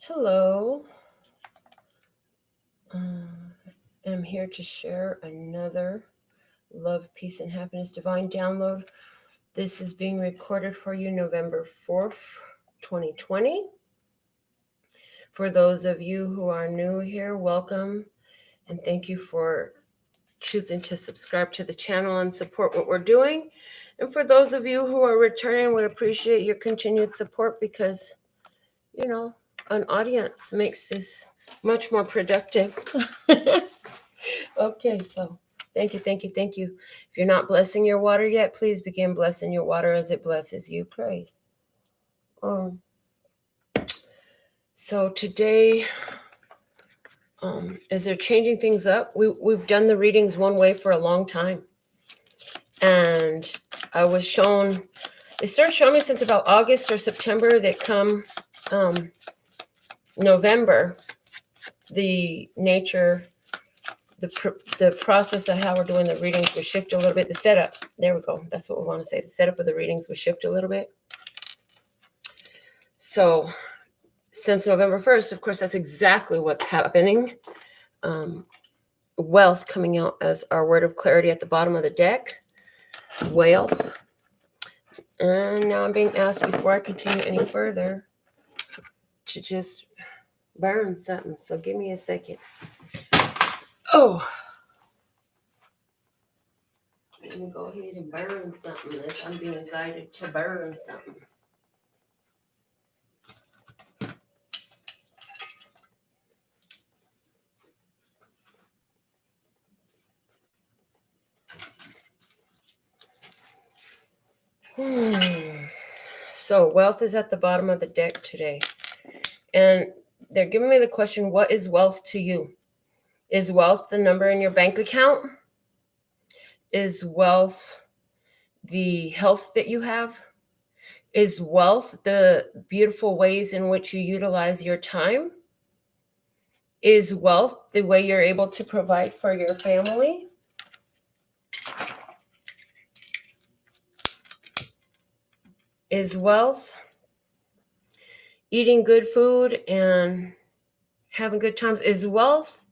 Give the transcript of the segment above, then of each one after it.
Hello. I'm here to share another Love, Peace, and Happiness Divine Download. This is being recorded for you November 4th, 2020. For those of you who are new here, welcome. And thank you for choosing to subscribe to the channel and support what we're doing. And for those of you who are returning, we appreciate your continued support because, an audience makes this much more productive. Okay, so thank you. If you're not blessing your water yet, please begin blessing your water as it blesses you. Praise. So today, as they're changing things up, we've done the readings one way for a long time. And I was shown, they started showing me since about August or September that come November, the nature, the process of how we're doing the readings will shift a little bit. The setup, there we go. That's what we want to say. The setup of the readings will shift a little bit. So since November 1st, of course, that's exactly what's happening. Wealth coming out as our word of clarity at the bottom of the deck. Wealth. And now I'm being asked before I continue any further to just burn something. So give me a second. Oh. Let me go ahead and burn something as I'm being guided to burn something. So wealth is at the bottom of the deck today. And they're giving me the question, what is wealth to you? Is wealth the number in your bank account? Is wealth the health that you have? Is wealth the beautiful ways in which you utilize your time? Is wealth the way you're able to provide for your family? Is wealth eating good food and having good times? Is wealth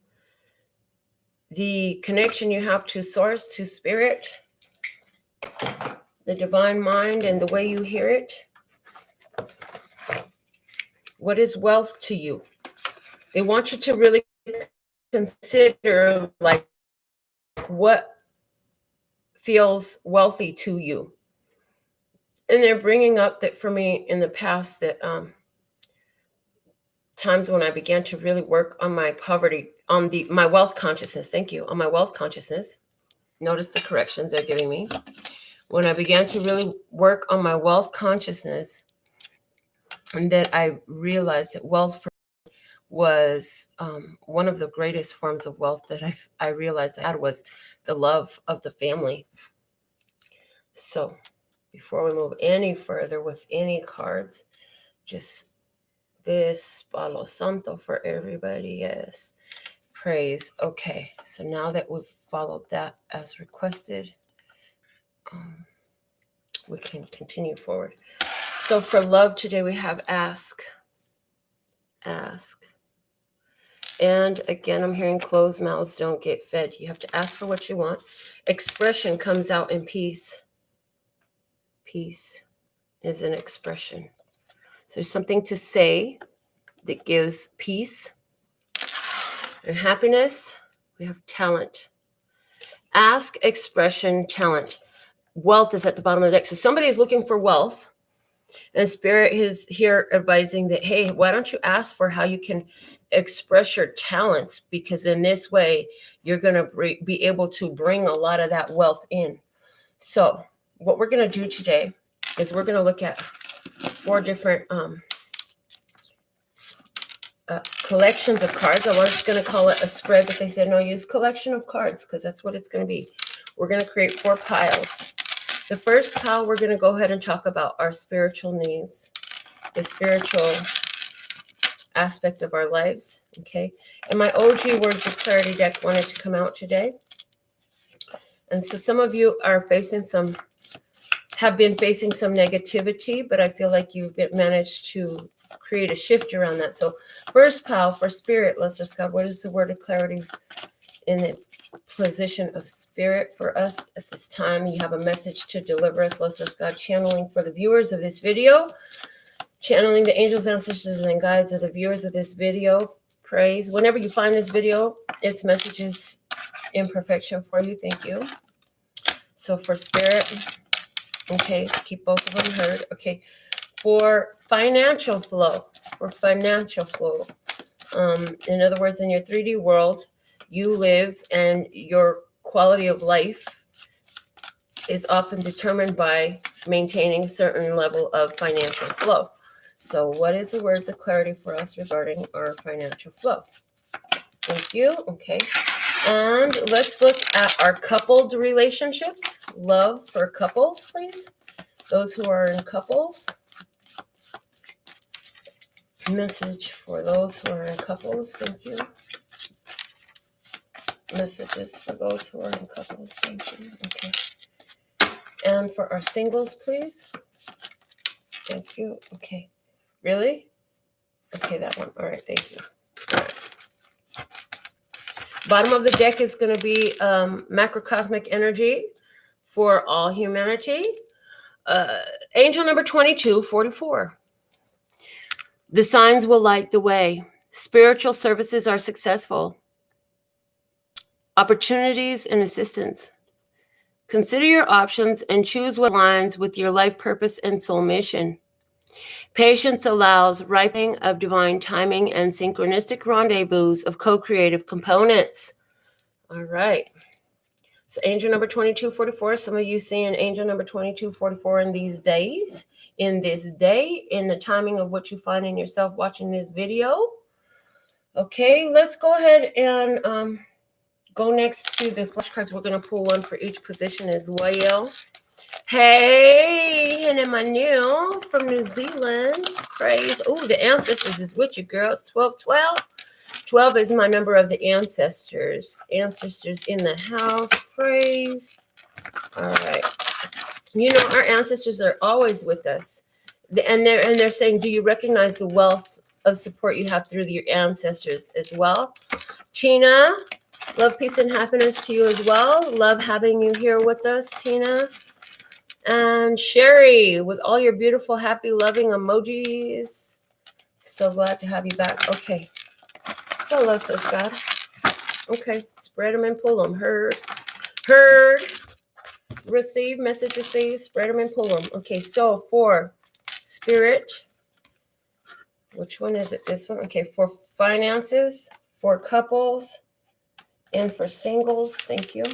the connection you have to source, to spirit, the divine mind, and the way you hear it? What is wealth to you? They want you to really consider like what feels wealthy to you. And they're bringing up that for me in the past that times when I began to really work on my poverty, on my wealth consciousness. Thank you. On my wealth consciousness. Notice the corrections they're giving me. When I began to really work on my wealth consciousness, and that I realized that wealth for me was one of the greatest forms of wealth that I realized I had was the love of the family. So before we move any further with any cards, just this Palo Santo for everybody. Yes. Praise. Okay. So now that we've followed that as requested, we can continue forward. So for love today, we have ask. Ask. And again, I'm hearing closed mouths don't get fed. You have to ask for what you want. Expression comes out in peace. Peace is an expression. So there's something to say that gives peace and happiness. We have talent. Ask, expression, talent. Wealth is at the bottom of the deck. So somebody is looking for wealth. And Spirit is here advising that, hey, why don't you ask for how you can express your talents? Because in this way, you're going to be able to bring a lot of that wealth in. So what we're going to do today is we're going to look at 4 different collections of cards. I was going to call it a spread, but they said, no, use collection of cards because that's what it's going to be. We're going to create 4 piles. The first pile, we're going to go ahead and talk about our spiritual needs, the spiritual aspect of our lives, okay? And my OG Words of Clarity deck wanted to come out today. And so some of you are have been facing some negativity, but I feel like you've managed to create a shift around that. So first pile for spirit, Lesser God, what is the word of clarity in the position of spirit for us at this time? You have a message to deliver us, Lesser God, channeling for the viewers of this video, channeling the angels, ancestors, and guides of the viewers of this video. Praise. Whenever you find this video, its message is imperfection for you. Thank you. So for spirit, okay, keep both of them heard. Okay, for financial flow, in other words, in your 3D world, you live and your quality of life is often determined by maintaining a certain level of financial flow. So what is the words of clarity for us regarding our financial flow? Thank you. Okay. And let's look at our coupled relationships. Love for couples, please. Those who are in couples. Message for those who are in couples. Thank you. Messages for those who are in couples. Thank you. Okay. And for our singles, please. Thank you. Okay. Really? Okay, that one. All right. Thank you. All right. Bottom of the deck is going to be macrocosmic energy for all humanity. Angel number 2244. The signs will light the way. Spiritual services are successful. Opportunities and assistance. Consider your options and choose what aligns with your life purpose and soul mission. Patience allows ripening of divine timing and synchronistic rendezvous of co-creative components. All right. So angel number 2244, some of you seeing angel number 2244 in these days, in this day, in the timing of what you find in yourself watching this video. Okay, let's go ahead and go next to the flashcards. We're going to pull one for each position as well. Hey, Hannah Manuel from New Zealand. Praise. Oh, the ancestors is with you, girls. 1212. 12 is my number of the ancestors. Ancestors in the house. Praise. All right. You know, our ancestors are always with us. And they're saying, do you recognize the wealth of support you have through your ancestors as well? Tina, love, peace, and happiness to you as well. Love having you here with us, Tina. And Sherry, with all your beautiful, happy, loving emojis. So glad to have you back. Okay. So let's just God. Okay. Spread them and pull them. Heard. Receive. Message received. Spread them and pull them. Okay. So for spirit, which one is it? This one? Okay. For finances, for couples, and for singles. Thank you.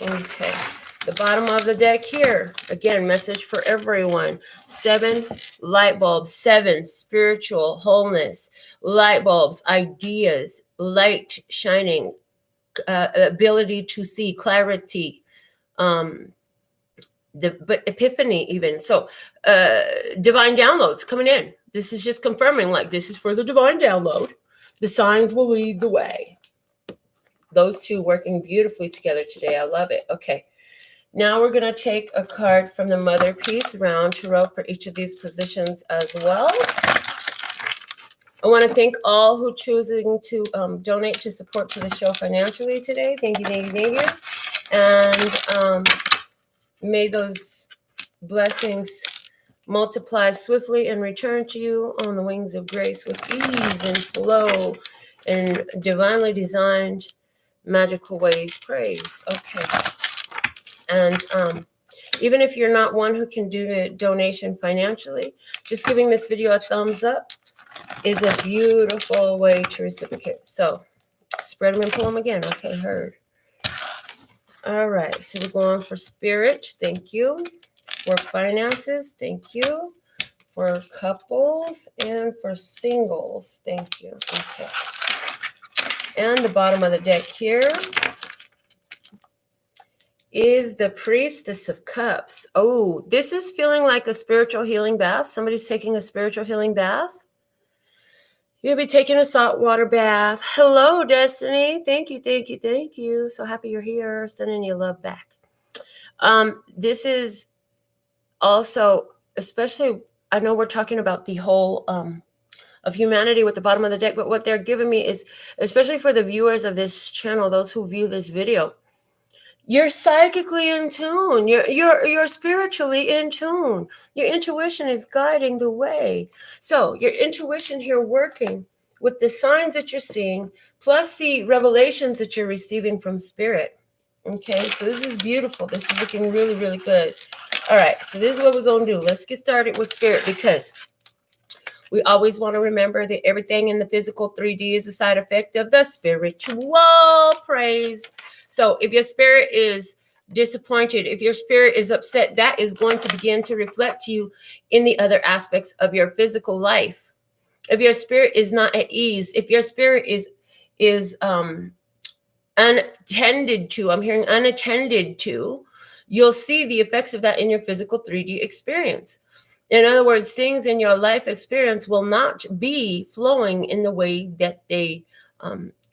Okay. The bottom of the deck here. Again, message for everyone. 7 light bulbs. 7 spiritual wholeness. Light bulbs, ideas, light shining, ability to see, clarity, the epiphany even. So divine downloads coming in. This is just confirming, like, this is for the divine download. The signs will lead the way. Those two working beautifully together today. I love it. Okay. Now we're going to take a card from the Mother Peace round tarot for each of these positions as well. I want to thank all who choosing to donate to support to the show financially today. Thank you, thank you, thank you. And may those blessings multiply swiftly and return to you on the wings of grace with ease and flow and divinely designed magical ways. Praise. Okay. And even if you're not one who can do the donation financially, just giving this video a thumbs up is a beautiful way to reciprocate. So spread them and pull them again. Okay, heard. All right, so we're going for spirit. Thank you. For finances. Thank you. For couples and for singles. Thank you. Okay. And the bottom of the deck here is the Priestess of Cups. Oh, this is feeling like a spiritual healing bath. Somebody's taking a spiritual healing bath. You'll be taking a saltwater bath. Hello, Destiny. Thank you, thank you, thank you. So happy you're here. Sending you love back. This is also, especially, I know we're talking about the whole of humanity with the bottom of the deck. But what they're giving me is, especially for the viewers of this channel, those who view this video, you're psychically in tune. You're spiritually in tune. Your intuition is guiding the way. So your intuition here working with the signs that you're seeing, plus the revelations that you're receiving from spirit. Okay, so this is beautiful. This is looking really, really good. All right, so this is what we're going to do. Let's get started with spirit, because we always want to remember that everything in the physical 3D is a side effect of the spiritual. Praise. So if your spirit is disappointed, if your spirit is upset, that is going to begin to reflect you in the other aspects of your physical life. If your spirit is not at ease, if your spirit is unattended to, I'm hearing unattended to, you'll see the effects of that in your physical 3D experience. In other words, things in your life experience will not be flowing in the way that they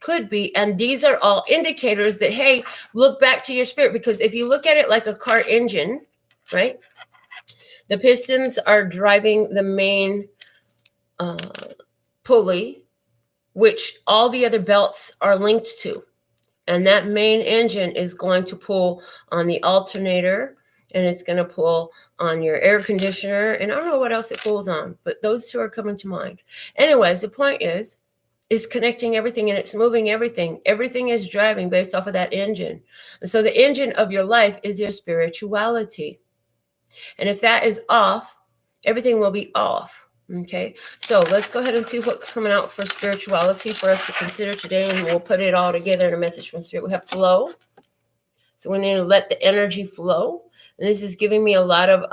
could be. And these are all indicators that, hey, look back to your spirit. Because if you look at it like a car engine, right? The pistons are driving the main pulley, which all the other belts are linked to. And that main engine is going to pull on the alternator, and it's going to pull on your air conditioner. And I don't know what else it pulls on, but those two are coming to mind. Anyways, the point is connecting everything, and it's moving everything. Everything is driving based off of that engine. And so the engine of your life is your spirituality. And if that is off, everything will be off. Okay, so let's go ahead and see what's coming out for spirituality for us to consider today, and we'll put it all together in a message from spirit. We have flow. So we need to let the energy flow. And this is giving me a lot of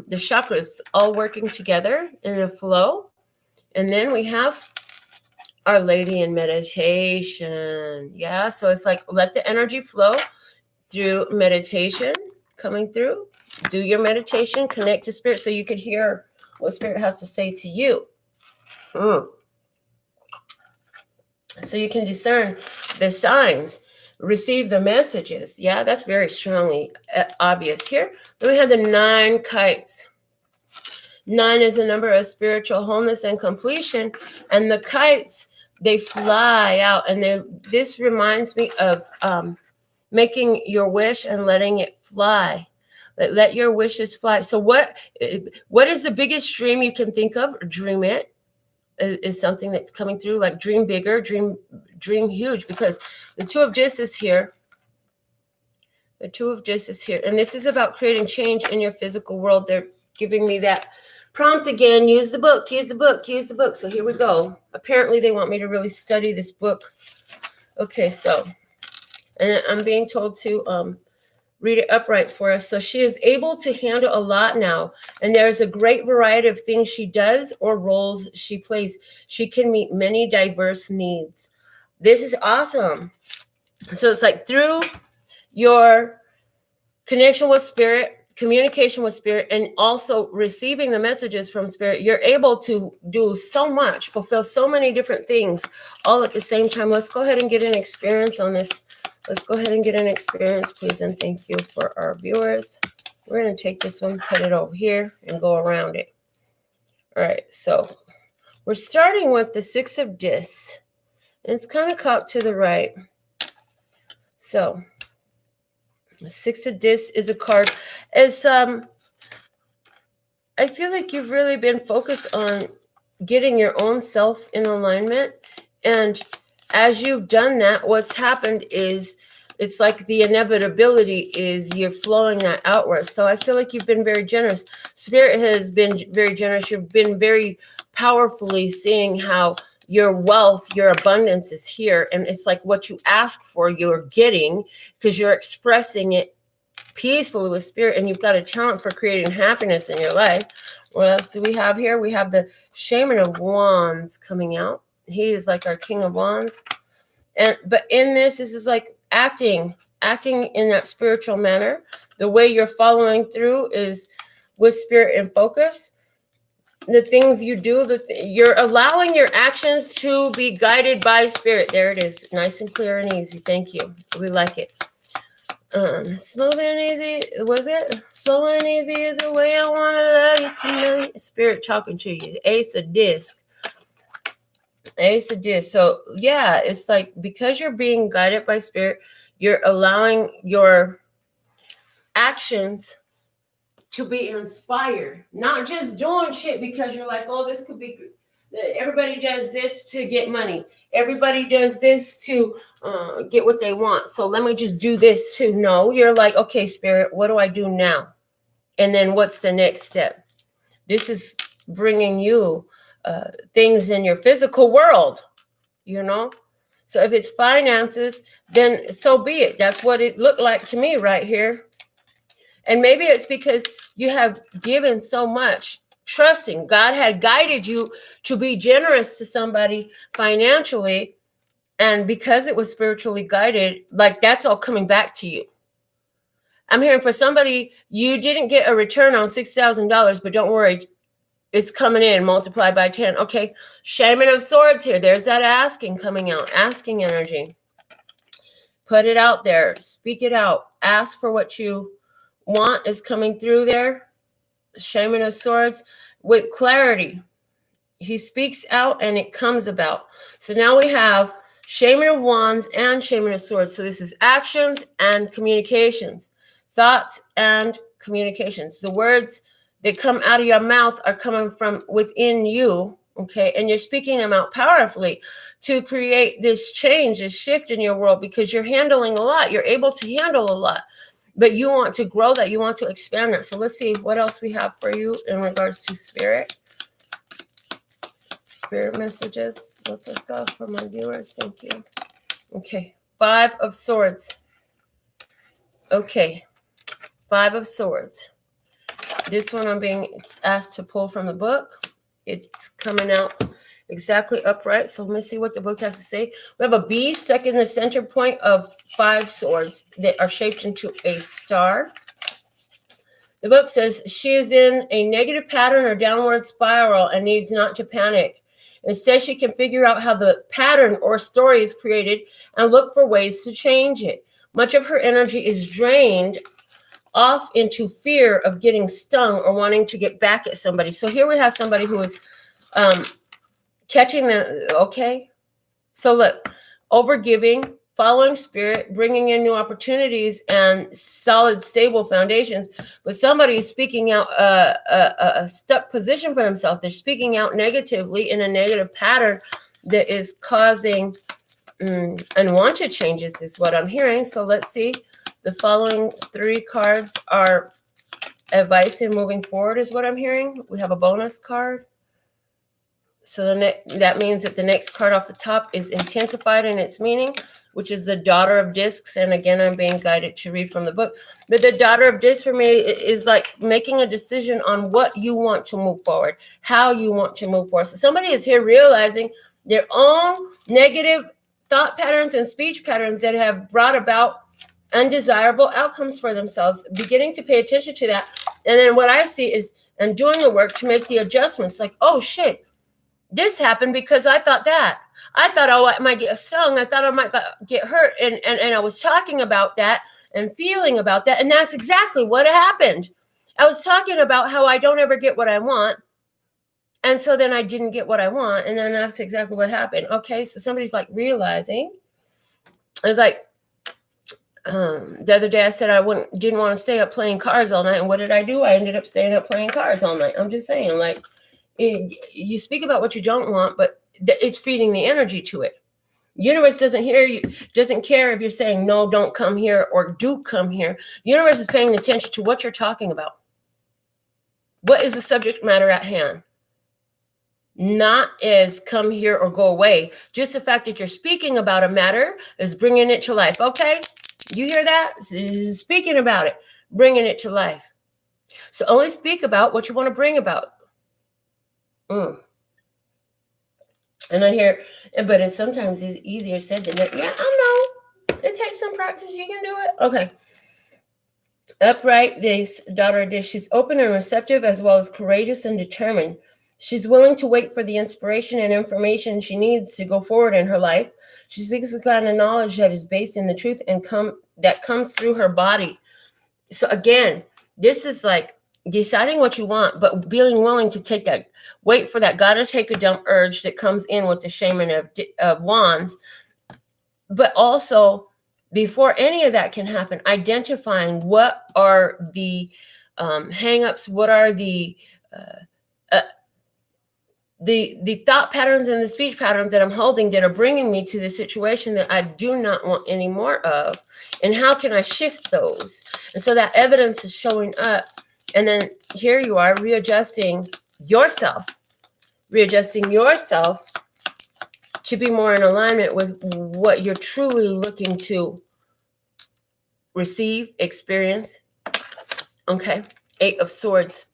the chakras all working together in a flow. And then we have Our Lady in meditation. Yeah, so it's like let the energy flow through meditation coming through. Do your meditation, connect to spirit so you can hear what spirit has to say to you. So you can discern the signs, receive the messages. Yeah, that's very strongly obvious here. Then we have the 9 kites. 9 is a number of spiritual wholeness and completion. And the kites, they fly out. And this reminds me of making your wish and letting it fly. Let your wishes fly. So what is the biggest dream you can think of? Dream it. Is something that's coming through, like dream bigger, dream huge, because the 2 of Discs is here. The 2 of Discs is here. And this is about creating change in your physical world. They're giving me that prompt again. Use the book, use the book, use the book. So here we go. Apparently they want me to really study this book. Okay, so, and I'm being told to read it upright for us. So she is able to handle a lot now. And there's a great variety of things she does or roles she plays. She can meet many diverse needs. This is awesome. So it's like through your connection with spirit, communication with spirit, and also receiving the messages from spirit, you're able to do so much, fulfill so many different things all at the same time. Let's go ahead and get an experience on this. Let's go ahead and get an experience, please, and thank you for our viewers. We're going to take this one, put it over here, and go around it. All right, so we're starting with the 6 of Discs. And it's kind of cocked to the right. So, the 6 of Discs is a card. It's, I feel like you've really been focused on getting your own self in alignment. And as you've done that, what's happened is it's like the inevitability is you're flowing that outward. So I feel like you've been very generous. Spirit has been very generous. You've been very powerfully seeing how your wealth, your abundance is here. And it's like what you ask for, you're getting, because you're expressing it peacefully with spirit. And you've got a talent for creating happiness in your life. What else do we have here? We have the Shaman of Wands coming out. He is like our King of Wands. But in this is like acting in that spiritual manner. The way you're following through is with spirit and focus. The things you do, you're allowing your actions to be guided by spirit. There it is. Nice and clear and easy. Thank you. We like it. Smooth and easy. Was it? Slow and easy is the way I want to love you tonight. Spirit talking to you. Ace of Discs. Ace of Discs. So yeah, it's like because you're being guided by spirit, you're allowing your actions to be inspired, not just doing shit because you're like, oh, this could be. Everybody does this to get money. Everybody does this to get what they want. So let me just do this too. No, you're like, okay, spirit, what do I do now? And then what's the next step? This is bringing you things in your physical world, you know? So if it's finances, then so be it. That's what it looked like to me right here. And maybe it's because you have given so much, trusting. God had guided you to be generous to somebody financially. And because it was spiritually guided, like that's all coming back to you. I'm hearing for somebody, you didn't get a return on $6,000, but don't worry, it's coming in multiplied by 10. Okay, Shaman of Swords here. There's that asking coming out, asking energy. Put it out there, speak it out, ask for what you want is coming through there. Shaman of Swords with clarity. He speaks out and it comes about. So now we have Shaman of Wands and Shaman of Swords. So this is actions and communications, thoughts and communications. The words that come out of your mouth are coming from within you, okay? And you're speaking them out powerfully to create this change, this shift in your world because you're handling a lot. You're able to handle a lot. But you want to grow that. You want to expand that. So let's see what else we have for you in regards to spirit. Spirit messages. Let's go for my viewers. Thank you. Okay. 5 of Swords. Okay. 5 of Swords. This one I'm being asked to pull from the book. It's coming out exactly upright. So let me see what the book has to say. We have a bee stuck in the center point of 5 swords that are shaped into a star. The book says she is in a negative pattern or downward spiral and needs not to panic. Instead, she can figure out how the pattern or story is created and look for ways to change it. Much of her energy is drained off into fear of getting stung or wanting to get back at somebody. So here we have somebody who is catching the, okay. So look, overgiving, following spirit, bringing in new opportunities and solid, stable foundations. But somebody is speaking out a stuck position for themselves. They're speaking out negatively in a negative pattern that is causing unwanted changes is what I'm hearing. So let's see. The following 3 cards are advice in moving forward is what I'm hearing. We have a bonus card. So that means that the next card off the top is intensified in its meaning, which is the Daughter of Discs. And again, I'm being guided to read from the book. But the Daughter of Discs for me is like making a decision on what you want to move forward, how you want to move forward. So somebody is here realizing their own negative thought patterns and speech patterns that have brought about undesirable outcomes for themselves, beginning to pay attention to that. And then what I see is, and doing the work to make the adjustments like, oh shit, this happened because I thought that. I thought, oh, I might get stung. I thought I might get hurt. And I was talking about that and feeling about that. And that's exactly what happened. I was talking about how I don't ever get what I want. And so then I didn't get what I want. And then that's exactly what happened. Okay, so somebody's like realizing. I was like, the other day I said I didn't want to stay up playing cards all night. And what did I do? I ended up staying up playing cards all night. I'm just saying, like, you speak about what you don't want, but it's feeding the energy to it. Universe doesn't hear you, doesn't care if you're saying, no, don't come here or do come here. Universe is paying attention to what you're talking about. What is the subject matter at hand? Not as come here or go away. Just the fact that you're speaking about a matter is bringing it to life. Okay? You hear that? Speaking about it, bringing it to life. So only speak about what you want to bring about. And I hear, but it's sometimes easier said than done. Yeah, I know. It takes some practice. You can do it. Okay. Upright, this Daughter of Discs. She's open and receptive as well as courageous and determined. She's willing to wait for the inspiration and information she needs to go forward in her life. She seeks the kind of knowledge that is based in the truth and that comes through her body. So again, this is like deciding what you want, but being willing to take that, wait for that gotta take a dump urge that comes in with the shaman of wands. But also, before any of that can happen, identifying what are the hang-ups, what are the thought patterns and the speech patterns that I'm holding that are bringing me to the situation that I do not want any more of, and how can I shift those? And so that evidence is showing up, and then here you are readjusting yourself to be more in alignment with what you're truly looking to receive, experience. Okay, 8 of Swords.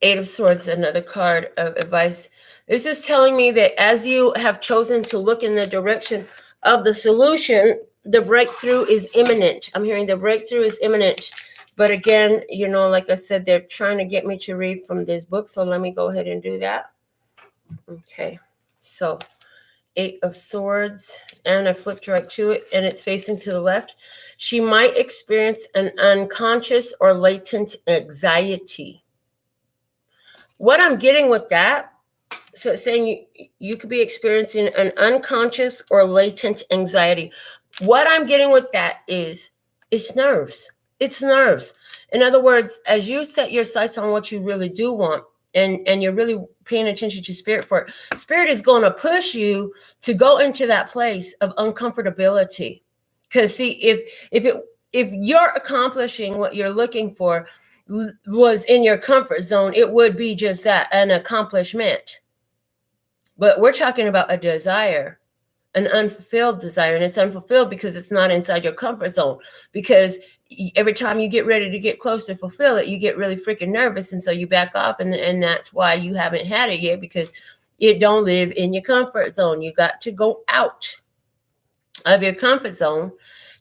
8 of Swords, another card of advice. This is telling me that as you have chosen to look in the direction of the solution, the breakthrough is imminent. I'm hearing the breakthrough is imminent. But again, you know, like I said, they're trying to get me to read from this book. So let me go ahead and do that. Okay, so 8 of Swords, and I flipped right to it, and it's facing to the left. She might experience an unconscious or latent anxiety. What I'm getting with that, so it's saying you could be experiencing an unconscious or latent anxiety. What I'm getting with that is it's nerves. It's nerves. In other words, as you set your sights on what you really do want, and you're really paying attention to spirit for it, spirit is going to push you to go into that place of uncomfortability. Because see, if you're accomplishing what you're looking for was in your comfort zone, it would be just that, an accomplishment. But we're talking about a desire, an unfulfilled desire, and it's unfulfilled because it's not inside your comfort zone. Because every time you get ready to get close to fulfill it, you get really freaking nervous, and so you back off, and that's why you haven't had it yet, because it don't live in your comfort zone. You got to go out of your comfort zone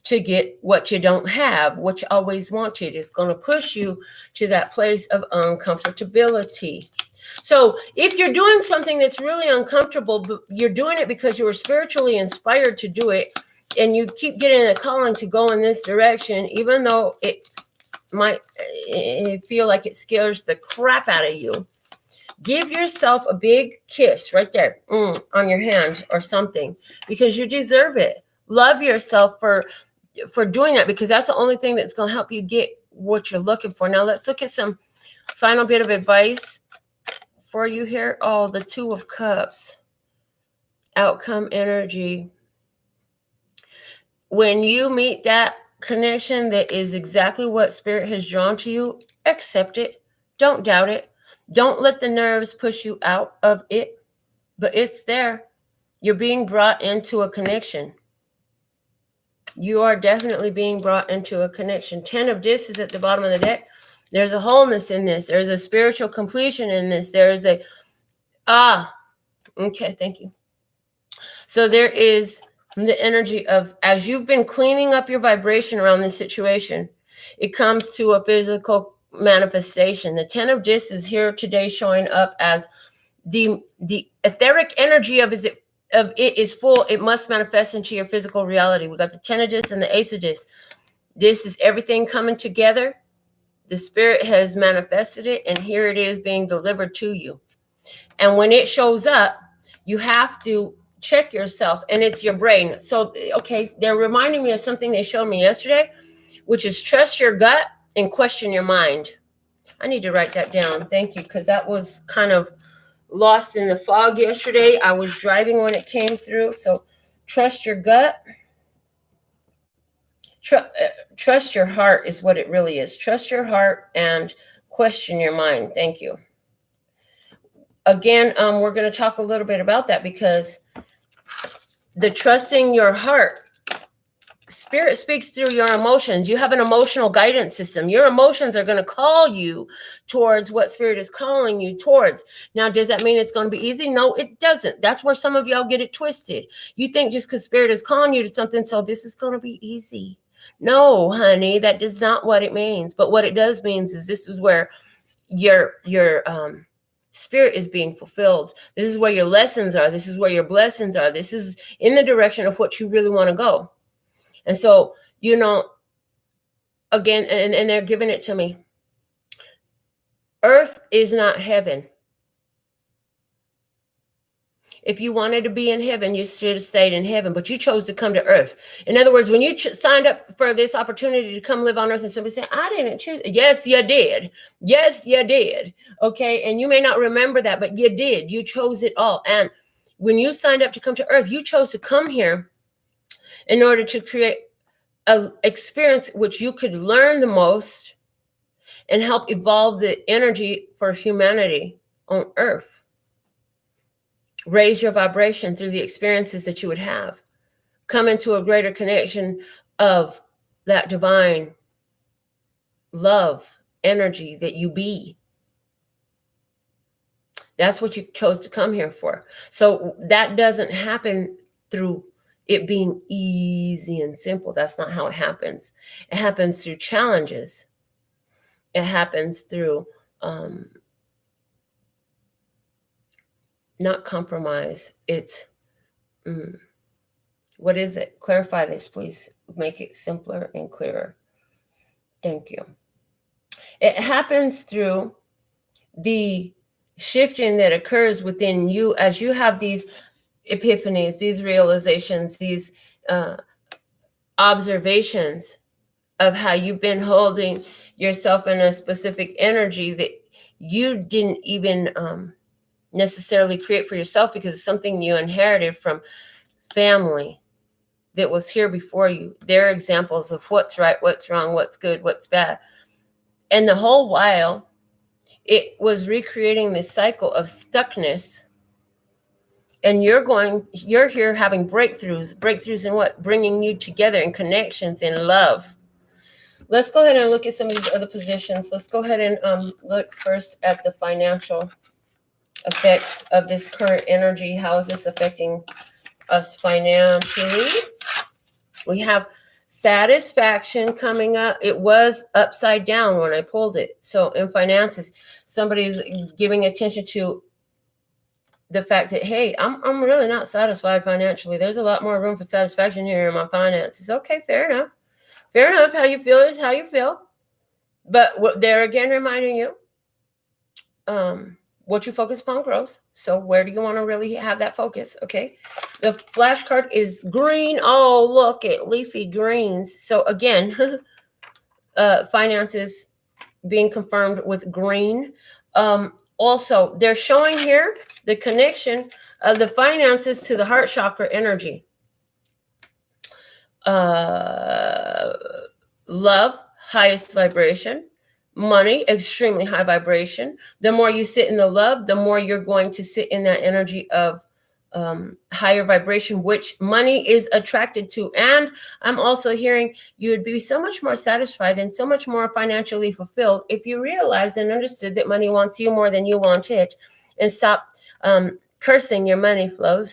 to get what you don't have, what you always wanted. It's going to push you to that place of uncomfortability. So if you're doing something that's really uncomfortable, but you're doing it because you were spiritually inspired to do it, and you keep getting a calling to go in this direction, even though it might feel like it scares the crap out of you, give yourself a big kiss right there on your hand or something, because you deserve it. Love yourself for doing that, because that's the only thing that's going to help you get what you're looking for. Now let's look at some final bit of advice for you here. Oh, the 2 of Cups. Outcome energy. When you meet that connection that is exactly what spirit has drawn to you, accept it. Don't doubt it. Don't let the nerves push you out of it, but it's there. You're being brought into a connection. You are definitely being brought into a connection. 10 of Discs at the bottom of the deck. There's a wholeness in this. There's a spiritual completion in this. There is a, okay, thank you. So there is the energy of, as you've been cleaning up your vibration around this situation, it comes to a physical manifestation. The 10 of Discs is here today showing up as the etheric energy of it is full. It must manifest into your physical reality. We got the 10 of Discs and the Ace of Discs. This is everything coming together. The spirit has manifested it, and here it is being delivered to you. And when it shows up, you have to check yourself, and it's your brain. So, okay, they're reminding me of something they showed me yesterday, which is trust your gut and question your mind. I need to write that down. Thank you, because that was kind of lost in the fog yesterday. I was driving when it came through. So trust your gut. Trust your heart is what it really is. Trust your heart and question your mind. Thank you. Again, we're going to talk a little bit about that, because the trusting your heart, spirit speaks through your emotions. You have an emotional guidance system. Your emotions are going to call you towards what spirit is calling you towards. Now, does that mean it's going to be easy? No, it doesn't. That's where some of y'all get it twisted. You think just because spirit is calling you to something, so this is going to be easy. No, honey, that is not what it means. But what it does means is this is where your spirit is being fulfilled. This is where your lessons are. This is where your blessings are. This is in the direction of what you really want to go. And so, you know, again, and they're giving it to me. Earth is not heaven. If you wanted to be in heaven, you should have stayed in heaven, but you chose to come to earth. In other words, when you signed up for this opportunity to come live on earth, and somebody said, I didn't choose. Yes, you did. Yes, you did. Okay. And you may not remember that, but you did. You chose it all. And when you signed up to come to earth, you chose to come here in order to create an experience which you could learn the most and help evolve the energy for humanity on earth. Raise your vibration through the experiences that you would have. Come into a greater connection of that divine love, energy that you be. That's what you chose to come here for. So that doesn't happen through it being easy and simple. That's not how it happens. It happens through challenges. It happens through not compromise. It's, what is it? Clarify this, please. Make it simpler and clearer. Thank you. It happens through the shifting that occurs within you as you have these epiphanies, these realizations, these observations of how you've been holding yourself in a specific energy that you didn't even necessarily create for yourself, because it's something you inherited from family that was here before you. They're examples of what's right, what's wrong, what's good, what's bad. And the whole while, it was recreating this cycle of stuckness. And you're here having breakthroughs in what? Bringing you together in connections, in love. Let's go ahead and look at some of these other positions. Let's go ahead and look first at the financial effects of this current energy. How is this affecting us financially? We have satisfaction coming up. It was upside down when I pulled it. So in finances, somebody's giving attention to the fact that, hey, I'm really not satisfied financially. There's a lot more room for satisfaction here in my finances. Okay, fair enough. Fair enough. How you feel is how you feel. But what they're again reminding you, what you focus upon grows. So where do you want to really have that focus? Okay. The flash card is green. Oh, look at leafy greens. So again, finances being confirmed with green. Also, they're showing here the connection of the finances to the heart chakra energy. Love, highest vibration. Money, extremely high vibration. The more you sit in the love, the more you're going to sit in that energy of higher vibration, which money is attracted to. And I'm also hearing you would be so much more satisfied and so much more financially fulfilled if you realized and understood that money wants you more than you want it, and stop cursing your money flow.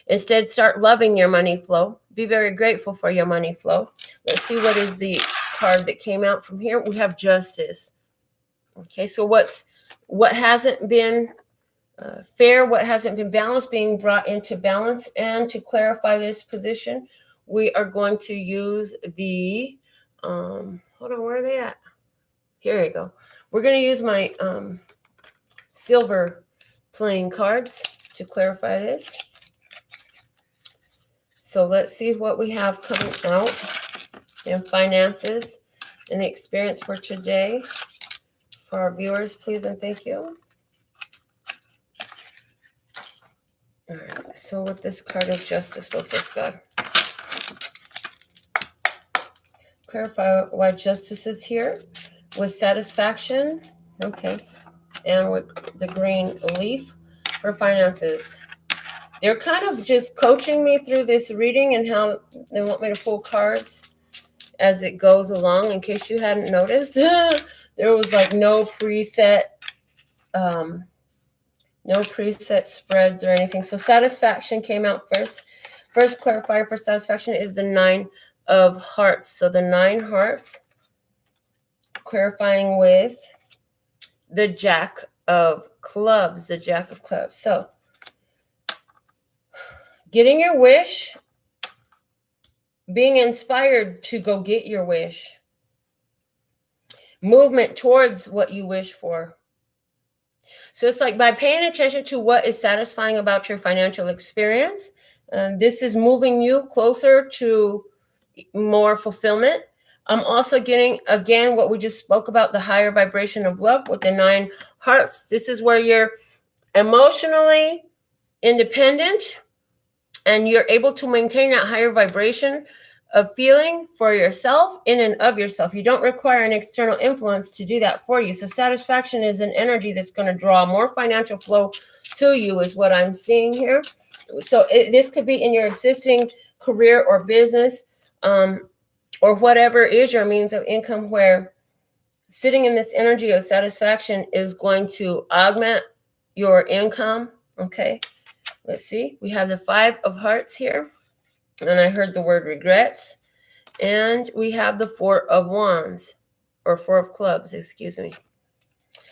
Instead, start loving your money flow. Be very grateful for your money flow. Let's see what is the card that came out from here. We have justice. Okay, so what hasn't been fair, what hasn't been balanced, being brought into balance. And to clarify this position, we are going to use the hold on, where are they at? Here we go. We're going to use my silver playing cards to clarify this. So let's see what we have coming out in finances and the experience for today for our viewers, please and thank you. All right, so with this card of justice, let's just go. Clarify why justice is here with satisfaction. Okay, and with the green leaf for finances. They're kind of just coaching me through this reading and how they want me to pull cards as it goes along. In case you hadn't noticed, there was like no preset spreads or anything. So satisfaction came out first. First clarifier for satisfaction is the 9 of hearts. So the 9 hearts clarifying with the Jack of clubs, So getting your wish, being inspired to go get your wish. movement towards what you wish for. So it's like by paying attention to what is satisfying about your financial experience, this is moving you closer to more fulfillment. I'm also getting, again, what we just spoke about, the higher vibration of love with the 9 hearts. This is where you're emotionally independent and you're able to maintain that higher vibration of feeling for yourself, in and of yourself. You don't require an external influence to do that for you. So satisfaction is an energy that's going to draw more financial flow to you, is what I'm seeing here. So this could be in your existing career or business, or whatever is your means of income, where sitting in this energy of satisfaction is going to augment your income. Okay, let's see. We have the 5 of hearts here. And I heard the word regrets. And we have the 4 of wands, or 4 of clubs, excuse me.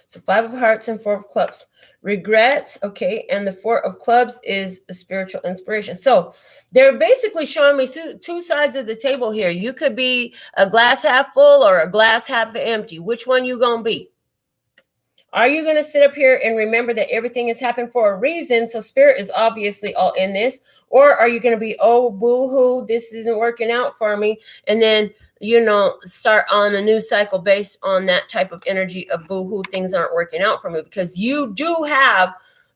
So 5 of hearts and 4 of clubs. Regrets, okay, and the 4 of clubs is a spiritual inspiration. So they're basically showing me 2 sides of the table here. You could be a glass half full or a glass half empty. Which one you gonna be? Are you going to sit up here and remember that everything has happened for a reason? So spirit is obviously all in this. Or are you going to be, oh, boo-hoo, this isn't working out for me. And then, start on a new cycle based on that type of energy of boo-hoo, things aren't working out for me. Because you do have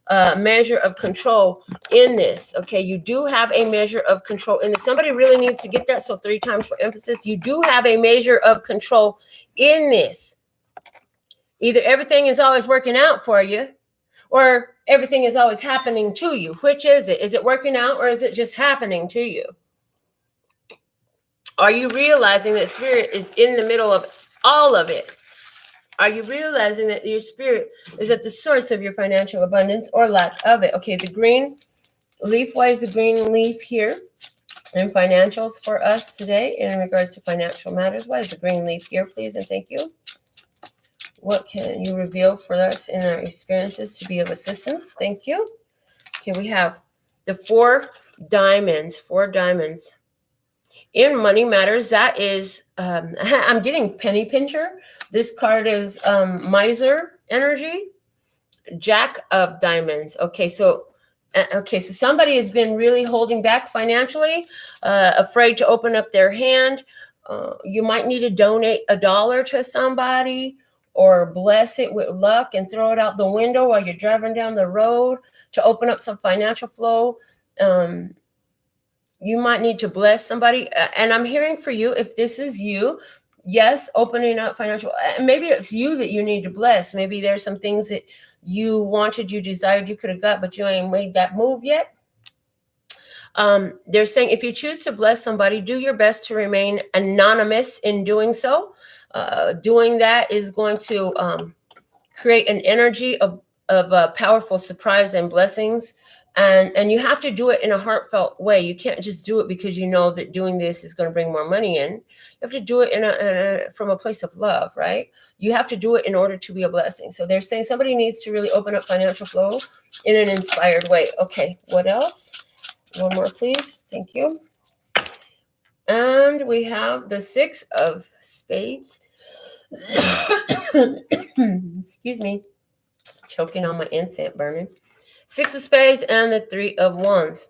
a measure of control in this. Okay, you do have a measure of control in this. Somebody really needs to get that. So 3 times for emphasis. You do have a measure of control in this. Either everything is always working out for you, or everything is always happening to you. Which is it? Is it working out, or is it just happening to you? Are you realizing that spirit is in the middle of all of it? Are you realizing that your spirit is at the source of your financial abundance or lack of it? Okay, the green leaf. Why is the green leaf here in financials for us today in regards to financial matters? Why is the green leaf here, please, and thank you? What can you reveal for us in our experiences to be of assistance? Thank you. Okay, we have the 4 diamonds. 4 diamonds. In money matters, that is, I'm getting penny pincher. This card is miser energy. Jack of diamonds. Okay, so somebody has been really holding back financially, afraid to open up their hand. You might need to donate $1 to somebody, or bless it with luck and throw it out the window while you're driving down the road to open up some financial flow. You might need to bless somebody. And I'm hearing for you, if this is you, yes, opening up financial, maybe it's you that you need to bless. Maybe there's some things that you wanted, you desired, you could have got, but you ain't made that move yet. They're saying if you choose to bless somebody, do your best to remain anonymous in doing so. Doing that is going to create an energy of powerful surprise and blessings. And you have to do it in a heartfelt way. You can't just do it because you know that doing this is going to bring more money in. You have to do it from a place of love, right? You have to do it in order to be a blessing. So they're saying somebody needs to really open up financial flow in an inspired way. Okay, what else? One more, please. Thank you. And we have the 6 of spades. Excuse me. Choking on my incense burning. 6 of spades and the 3 of wands.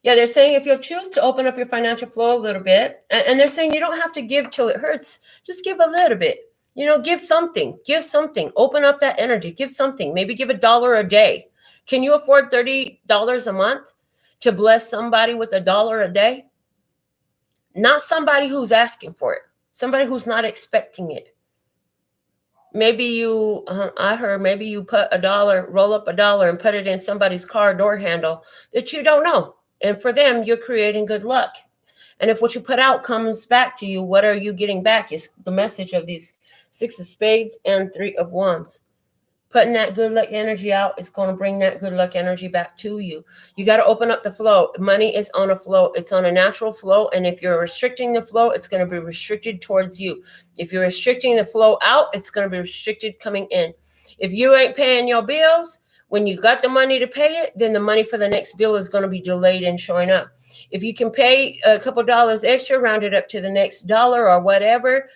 Yeah, they're saying if you'll choose to open up your financial flow a little bit, and they're saying you don't have to give till it hurts. Just give a little bit. Give something. Give something. Open up that energy. Give something. Maybe give $1 a day. Can you afford $30 a month to bless somebody with $1 a day? Not somebody who's asking for it. Somebody who's not expecting it. Maybe I heard maybe you put $1, roll up $1 and put it in somebody's car door handle that you don't know. And for them, you're creating good luck. And if what you put out comes back to you, what are you getting back is the message of these 6 of spades and 3 of wands. Putting that good luck energy out is going to bring that good luck energy back to you. You got to open up the flow. Money is on a flow. It's on a natural flow. And if you're restricting the flow, it's going to be restricted towards you. If you're restricting the flow out, it's going to be restricted coming in. If you ain't paying your bills, when you got the money to pay it, then the money for the next bill is going to be delayed in showing up. If you can pay a couple dollars extra, round it up to the next dollar or whatever,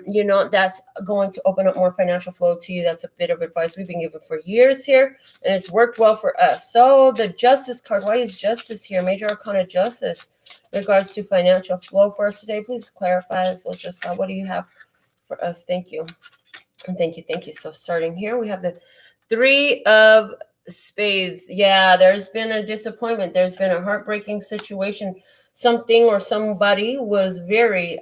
you know, that's going to open up more financial flow to you. That's a bit of advice we've been given for years here, and it's worked well for us. So the Justice card, why is Justice here? Major Arcana Justice in regards to financial flow for us today. Please clarify this. Let's just, what do you have for us? Thank you. And thank you. Thank you. So starting here, we have the 3 of Spades. Yeah, there's been a disappointment. There's been a heartbreaking situation. Something or somebody was very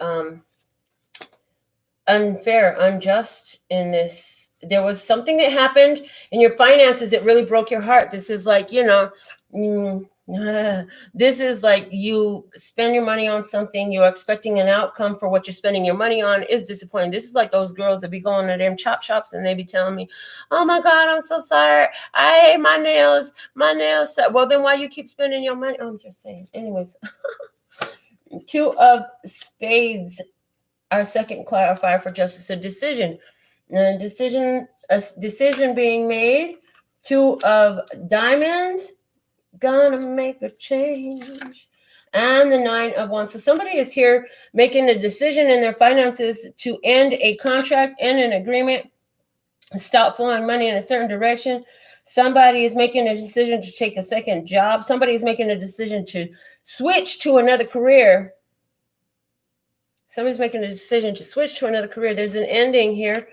unfair, unjust in this. There was something that happened in your finances that really broke your heart. This is like, you know, this is like you spend your money on something, you're expecting an outcome for what you're spending your money on is disappointing. This is like those girls that be going to them chop shops and they be telling me, oh my God, I'm so sorry. I hate my nails. My nails. Well, then why you keep spending your money? Oh, I'm just saying. Anyways, 2 of Spades. Our second clarifier for Justice, a decision. A decision being made. 2 of Diamonds. Gonna make a change. And the 9 of Wands. So somebody is here making a decision in their finances to end a contract, end an agreement, stop flowing money in a certain direction. Somebody is making a decision to take a second job. Somebody is making a decision to switch to another career. Somebody's making a decision to switch to another career. There's an ending here.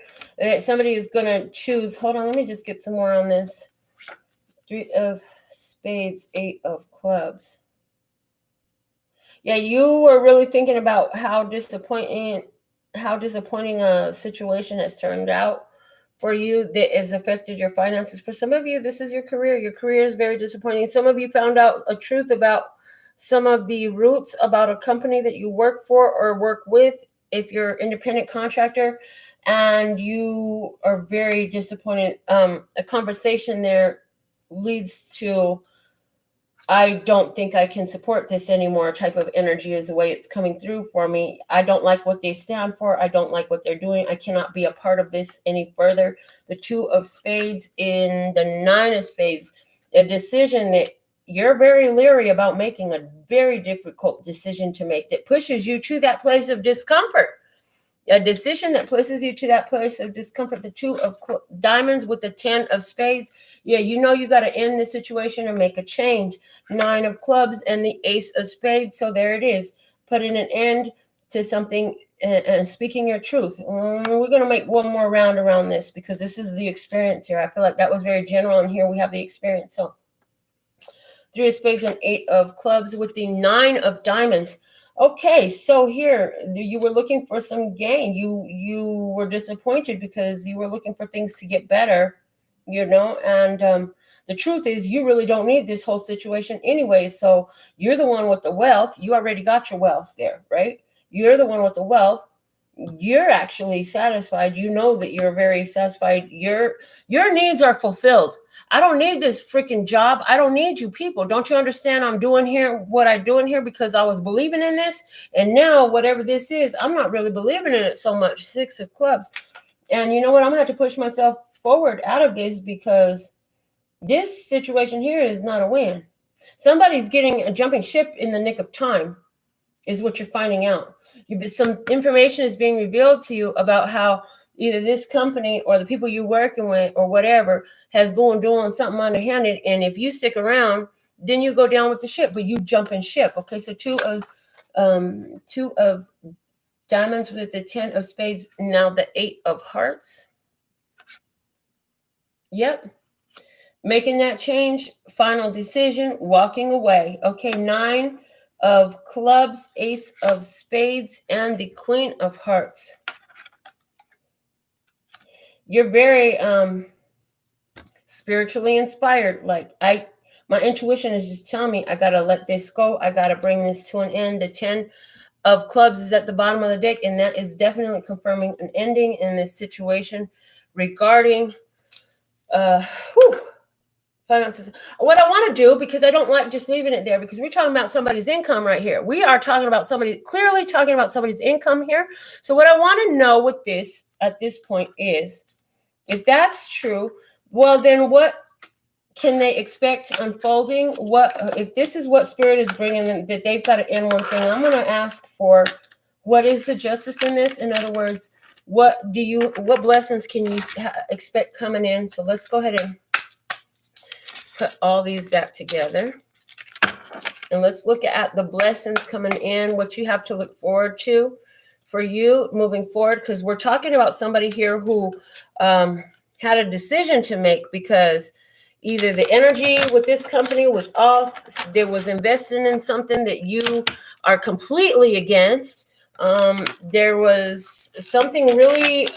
Somebody is going to choose. Hold on, let me just get some more on this. 3 of Spades, 8 of Clubs. Yeah, you were really thinking about how disappointing a situation has turned out for you that has affected your finances. For some of you, this is your career. Your career is very disappointing. Some of you found out a truth about some of the roots about a company that you work for or work with if you're an independent contractor, and you are very disappointed. A conversation there leads to, I don't think I can support this anymore type of energy is the way it's coming through for me. I don't like what they stand for. I don't like what they're doing. I cannot be a part of this any further. The 2 of Spades in the 9 of Spades, a decision that you're very leery about making, a very difficult decision to make that pushes you to that place of discomfort. A decision that places you to that place of discomfort. The 2 of Diamonds with the 10 of Spades. Yeah, you know you got to end the situation and make a change. 9 of Clubs and the Ace of Spades. So there it is. Putting an end to something and speaking your truth. We're going to make one more round around this because this is the experience here. I feel like that was very general, and here we have the experience. So 3 of Spades and 8 of Clubs with the 9 of Diamonds. Okay, so here you were looking for some gain. You were disappointed because you were looking for things to get better, you know, and the truth is you really don't need this whole situation anyway. So you're the one with the wealth. You already got your wealth there, right? You're the one with the wealth. You're actually satisfied. You know that you're very satisfied. Your needs are fulfilled. I don't need this freaking job. I don't need you people. Don't you understand? I'm doing here what I'm doing here because I was believing in this. And now whatever this is, I'm not really believing in it so much. 6 of Clubs. And you know what? I'm going to have to push myself forward out of this because this situation here is not a win. Somebody's getting a jumping ship in the nick of time is what you're finding out. Some information is being revealed to you about how either this company or the people you're working with or whatever has been doing something underhanded. And if you stick around, then you go down with the ship, but you jump in ship. Okay, so 2 of Diamonds with the 10 of Spades. Now the 8 of Hearts. Yep. Making that change, final decision, walking away. Okay, 9 of Clubs, Ace of Spades, and the Queen of Hearts. You're very spiritually inspired. Like my intuition is just telling me I gotta let this go. I gotta bring this to an end. The 10 of Clubs is at the bottom of the deck, and that is definitely confirming an ending in this situation regarding finances. What I want to do, because I don't like just leaving it there, because we're talking about somebody's income right here. We are talking about clearly talking about somebody's income here. So what I want to know with this at this point is, if that's true, well, then what can they expect unfolding? What if this is what Spirit is bringing them, that they've got to end one thing? I'm going to ask for what is the justice in this? In other words, what blessings can you expect coming in? So let's go ahead and put all these back together. And let's look at the blessings coming in, what you have to look forward to for you moving forward. Because we're talking about somebody here who had a decision to make, because either the energy with this company was off, there was investing in something that you are completely against. There was something really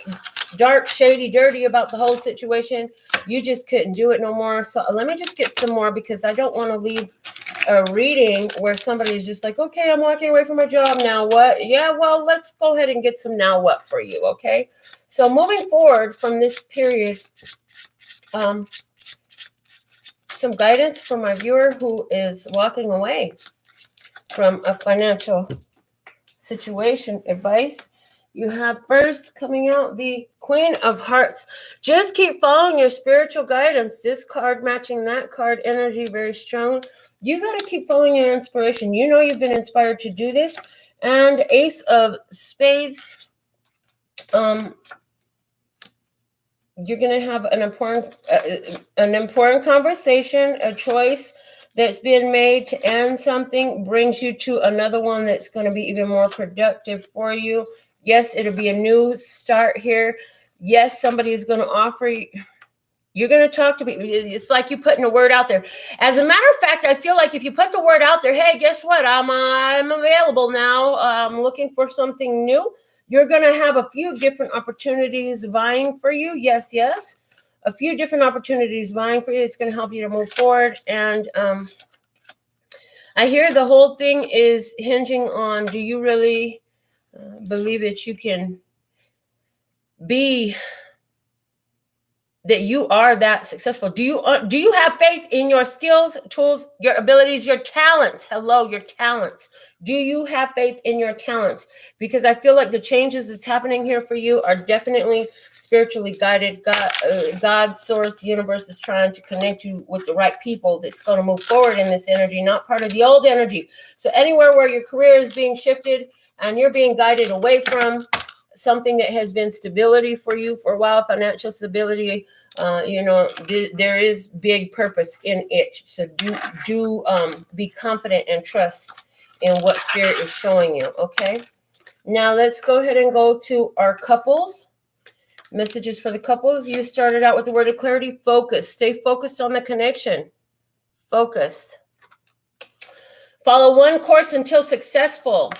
dark, shady, dirty about the whole situation. You just couldn't do it no more. So let me just get some more, because I don't want to leave a reading where somebody's just like, okay, I'm walking away from my job. Now what? Yeah, well, let's go ahead and get some now what for you. Okay. So moving forward from this period, some guidance for my viewer who is walking away from a financial situation. Advice you have first coming out, the Queen of Hearts. Just keep following your spiritual guidance. This card matching that card energy very strong. You got to keep following your inspiration. You know you've been inspired to do this. And Ace of Spades. You're going to have an important conversation, a choice that's been made to end something brings you to another one that's going to be even more productive for you. Yes, it'll be a new start here. Yes, somebody is going to offer you. You're going to talk to people. It's like you putting a word out there. As a matter of fact, I feel like if you put the word out there, hey, guess what? I'm available now. I'm looking for something new. You're going to have a few different opportunities vying for you. Yes, yes. A few different opportunities vying for you. It's going to help you to move forward. And I hear the whole thing is hinging on, do you really believe that you can be, that you are that successful? Do you have faith in your skills, tools, your abilities, your talents? Hello, your talents. Do you have faith in your talents? Because I feel like the changes that's happening here for you are definitely spiritually guided. God, source, the universe is trying to connect you with the right people that's going to move forward in this energy, not part of the old energy. So anywhere where your career is being shifted and you're being guided away from something that has been stability for you for a while, financial stability, there is big purpose in it. So do be confident and trust in what Spirit is showing you. Okay. Now let's go ahead and go to our couples. Messages for the couples. You started out with the word of clarity. Focus. Stay focused on the connection. Focus. Follow one course until successful.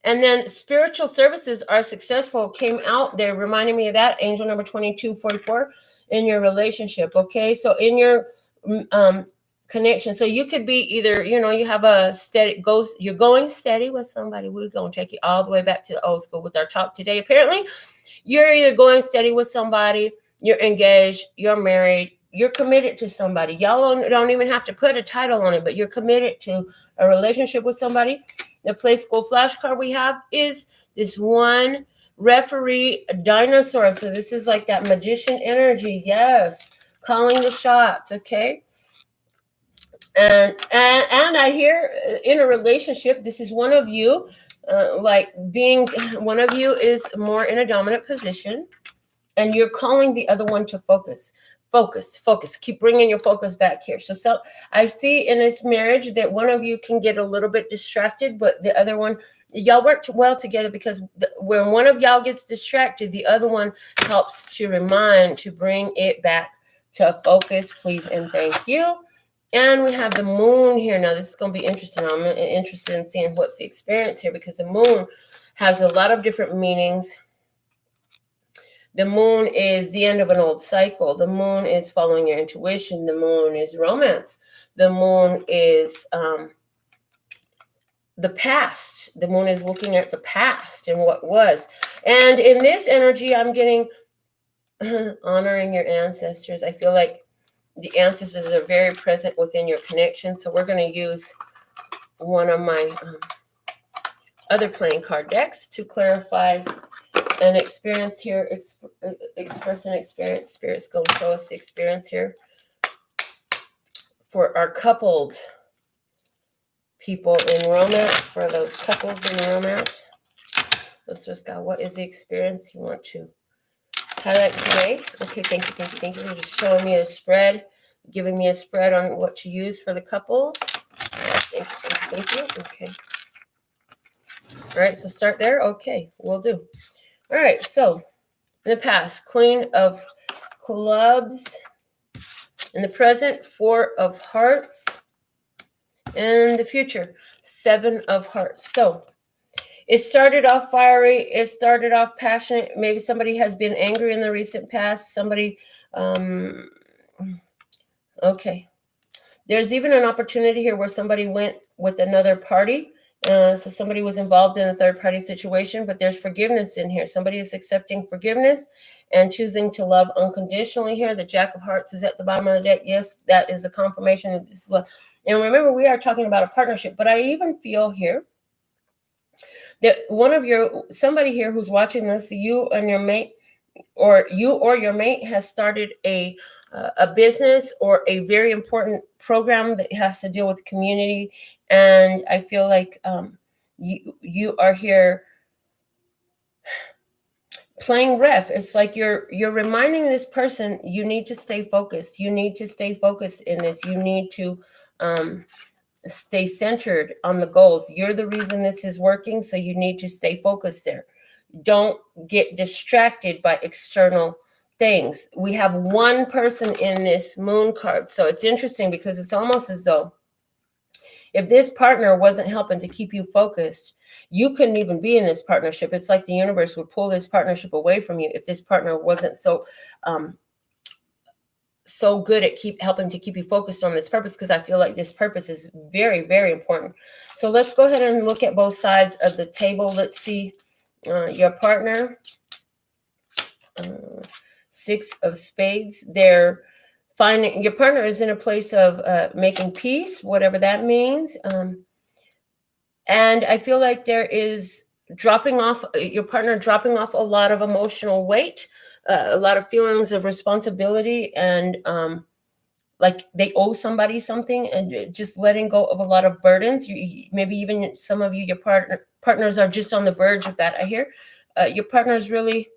And then spiritual services are successful came out there, reminding me of that. Angel number 2244 in your relationship. Okay. So in your connection. So you could be either, you have a steady you're going steady with somebody. We're going to take you all the way back to the old school with our talk today. Apparently you're either going steady with somebody, you're engaged, you're married, you're committed to somebody. Y'all don't even have to put a title on it, but you're committed to a relationship with somebody. The Play School flashcard we have is this one referee dinosaur. So this is like that magician energy. Yes. Calling the shots. Okay. And I hear in a relationship, this is one of you, being one of you is more in a dominant position and you're calling the other one to focus. Focus. Keep bringing your focus back here. So I see in this marriage that one of you can get a little bit distracted, but the other one, y'all work well together, because when one of y'all gets distracted, the other one helps to bring it back to focus. Please and thank you. And we have the moon here. Now, this is going to be interesting. I'm interested in seeing what's the experience here, because the moon has a lot of different meanings. The moon is the end of an old cycle. The moon is following your intuition. The moon is romance. The moon is the past. The moon is looking at the past and what was. And in this energy, I'm getting honoring your ancestors. I feel like the ancestors are very present within your connection. So we're going to use one of my other playing card decks to clarify an experience here, express an experience. Spirit's going to show us the experience here. for our coupled people in romance, for those couples in romance. Let's just go, what is the experience you want to highlight today? Okay, thank you, thank you, thank you. They're just showing me a spread, giving me a spread on what to use for the couples. Thank you, thank you, thank you. Okay. All right, so start there. Okay, we'll do. All right, so in the past, Queen of Clubs. In the present, 4 of Hearts. In the future, 7 of Hearts. So it started off fiery. It started off passionate. Maybe somebody has been angry in the recent past. Somebody, okay. There's even an opportunity here where somebody went with another party. So somebody was involved in a third-party situation, but there's forgiveness in here. Somebody is accepting forgiveness and choosing to love unconditionally here. The Jack of Hearts is at the bottom of the deck. Yes, that is a confirmation of this love. And remember, we are talking about a partnership, but I even feel here that somebody here who's watching this, you and your mate, or your mate has started a business or a very important program that has to deal with community. And I feel like you are here playing ref. It's like you're reminding this person, you need to stay focused. You need to stay focused in this. You need to stay centered on the goals. You're the reason this is working, so you need to stay focused there. Don't get distracted by external things. We have one person in this moon card. So it's interesting because it's almost as though if this partner wasn't helping to keep you focused, you couldn't even be in this partnership. It's like the universe would pull this partnership away from you if this partner wasn't so good at helping to keep you focused on this purpose, because I feel like this purpose is very, very important. So let's go ahead and look at both sides of the table. Let's see your partner. 6 of Spades. They're finding, your partner is in a place of making peace, whatever that means. And I feel like there is your partner dropping off a lot of emotional weight, a lot of feelings of responsibility, and like they owe somebody something, and just letting go of a lot of burdens. Maybe even some of you, your partners are just on the verge of that. I hear your partner is really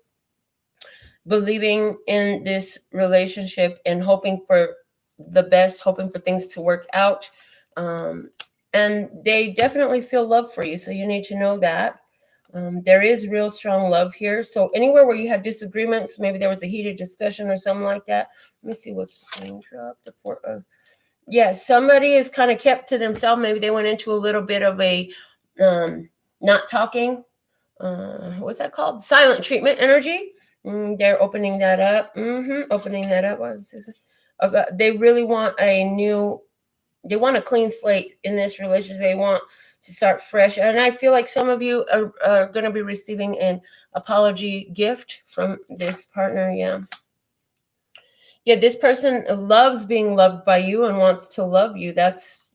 believing in this relationship and hoping for the best, hoping for things to work out. And they definitely feel love for you. So you need to know that. There is real strong love here. So anywhere where you have disagreements, maybe there was a heated discussion or something like that. Let me see what's being dropped. Yeah, somebody is kind of kept to themselves. Maybe they went into a little bit of a not talking. What's that called? Silent treatment energy. They're opening that up. Opening that up. They really want they want a clean slate in this relationship. They want to start fresh. And I feel like some of you are going to be receiving an apology gift from this partner. Yeah. Yeah, this person loves being loved by you and wants to love you. That's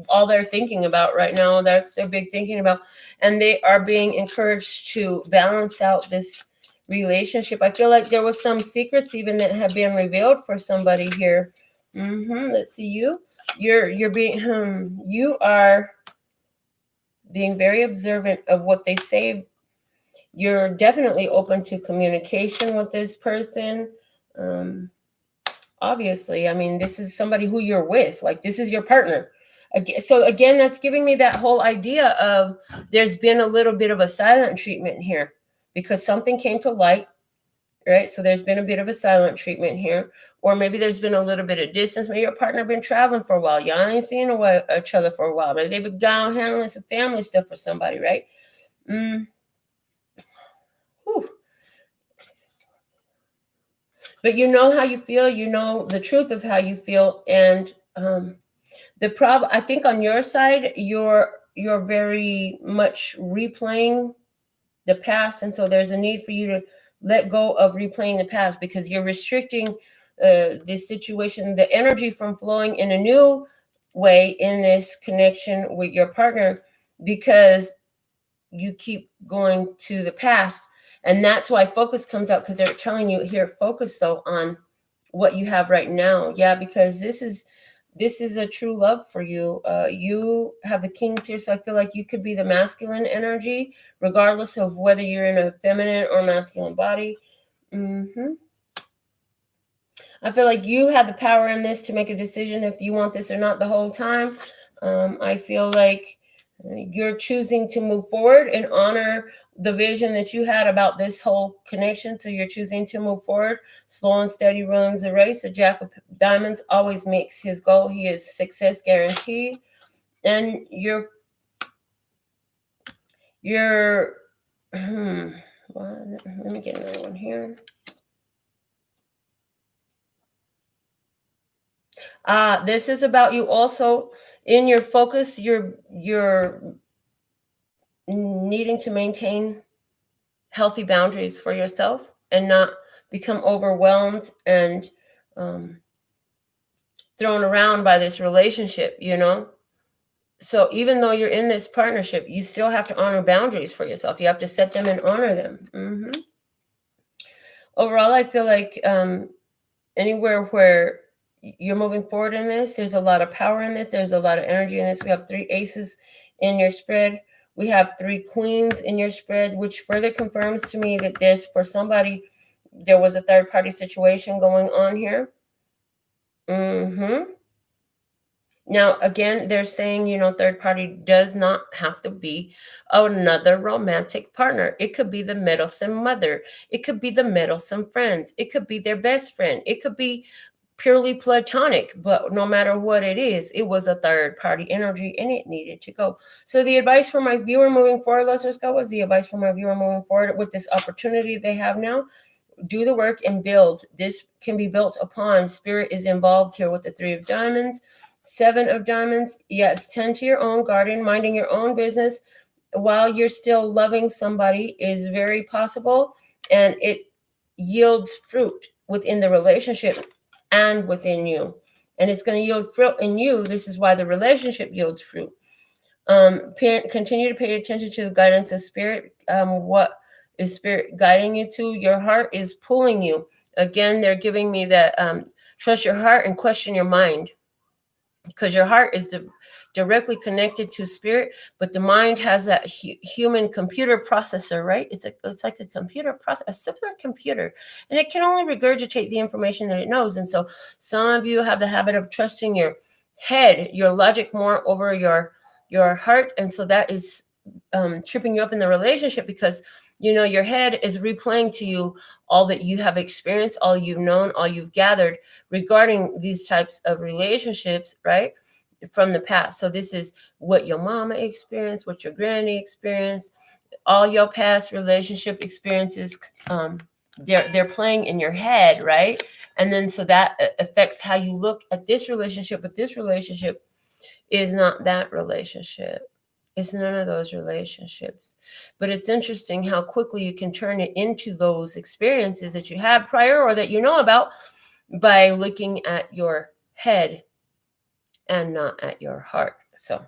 all they're thinking about right now. That's their big thinking about. And they are being encouraged to balance out this relationship. I feel like there was some secrets even that have been revealed for somebody here. Let's see, you are being very observant of what they say. You're definitely open to communication with this person. Obviously, I mean, this is somebody who you're with. Like, this is your partner. So again, that's giving me that whole idea of there's been a little bit of a silent treatment here because something came to light, right? So there's been a bit of a silent treatment here, or maybe there's been a little bit of distance. Maybe your partner been traveling for a while. Y'all ain't seen each other for a while. Maybe they've been gone handling some family stuff for somebody, right? But you know how you feel. You know the truth of how you feel, and the problem, I think, on your side, you're very much replaying the past, and so there's a need for you to let go of replaying the past because you're restricting this situation, the energy from flowing in a new way in this connection with your partner, because you keep going to the past. And that's why focus comes out, because they're telling you here, focus though on what you have right now. Yeah, because this is this is a true love for you. You have the kings here, so I feel like you could be the masculine energy, regardless of whether you're in a feminine or masculine body. I feel like you have the power in this to make a decision if you want this or not the whole time. I feel like you're choosing to move forward and honor the vision that you had about this whole connection. So you're choosing to move forward. Slow and steady runs the race. The Jack of Diamonds always makes his goal. He is success guaranteed. And you're well, let me get another one here. This is about you also in your focus. You're needing to maintain healthy boundaries for yourself and not become overwhelmed and thrown around by this relationship, you know? So even though you're in this partnership, you still have to honor boundaries for yourself. You have to set them and honor them. Overall, I feel like anywhere where you're moving forward in this, there's a lot of power in this. There's a lot of energy in this. We have 3 aces in your spread. We have 3 queens in your spread, which further confirms to me that there's, for somebody, there was a third party situation going on here. Now, again, they're saying, you know, third party does not have to be another romantic partner. It could be the meddlesome mother. It could be the meddlesome friends. It could be their best friend. It could be purely platonic, but no matter what it is, it was a third party energy and it needed to go. So the advice for my viewer moving forward, let's just go, was the advice for my viewer moving forward with this opportunity they have now. Do the work and build. This can be built upon. Spirit is involved here with the 3 of Diamonds, 7 of Diamonds. Yes, tend to your own garden, minding your own business while you're still loving somebody is very possible, and it yields fruit within the relationship and within you, and it's going to yield fruit in you. This is why the relationship yields fruit. Continue to pay attention to the guidance of spirit. What is spirit guiding you to? Your heart is pulling you. Again, they're giving me that trust your heart and question your mind, because your heart is directly connected to spirit, but the mind has that human computer processor, right? It's like a computer process, a simpler computer, and it can only regurgitate the information that it knows. And so some of you have the habit of trusting your head, your logic more over your heart, and so that is tripping you up in the relationship, because you know your head is replaying to you all that you have experienced, all you've known, all you've gathered regarding these types of relationships, right, from the past. So this is what your mama experienced, what your granny experienced, all your past relationship experiences. They're playing in your head, right? And then so that affects how you look at this relationship, but this relationship is not that relationship. It's none of those relationships. But it's interesting how quickly you can turn it into those experiences that you had prior or that you know about by looking at your head and not at your heart. So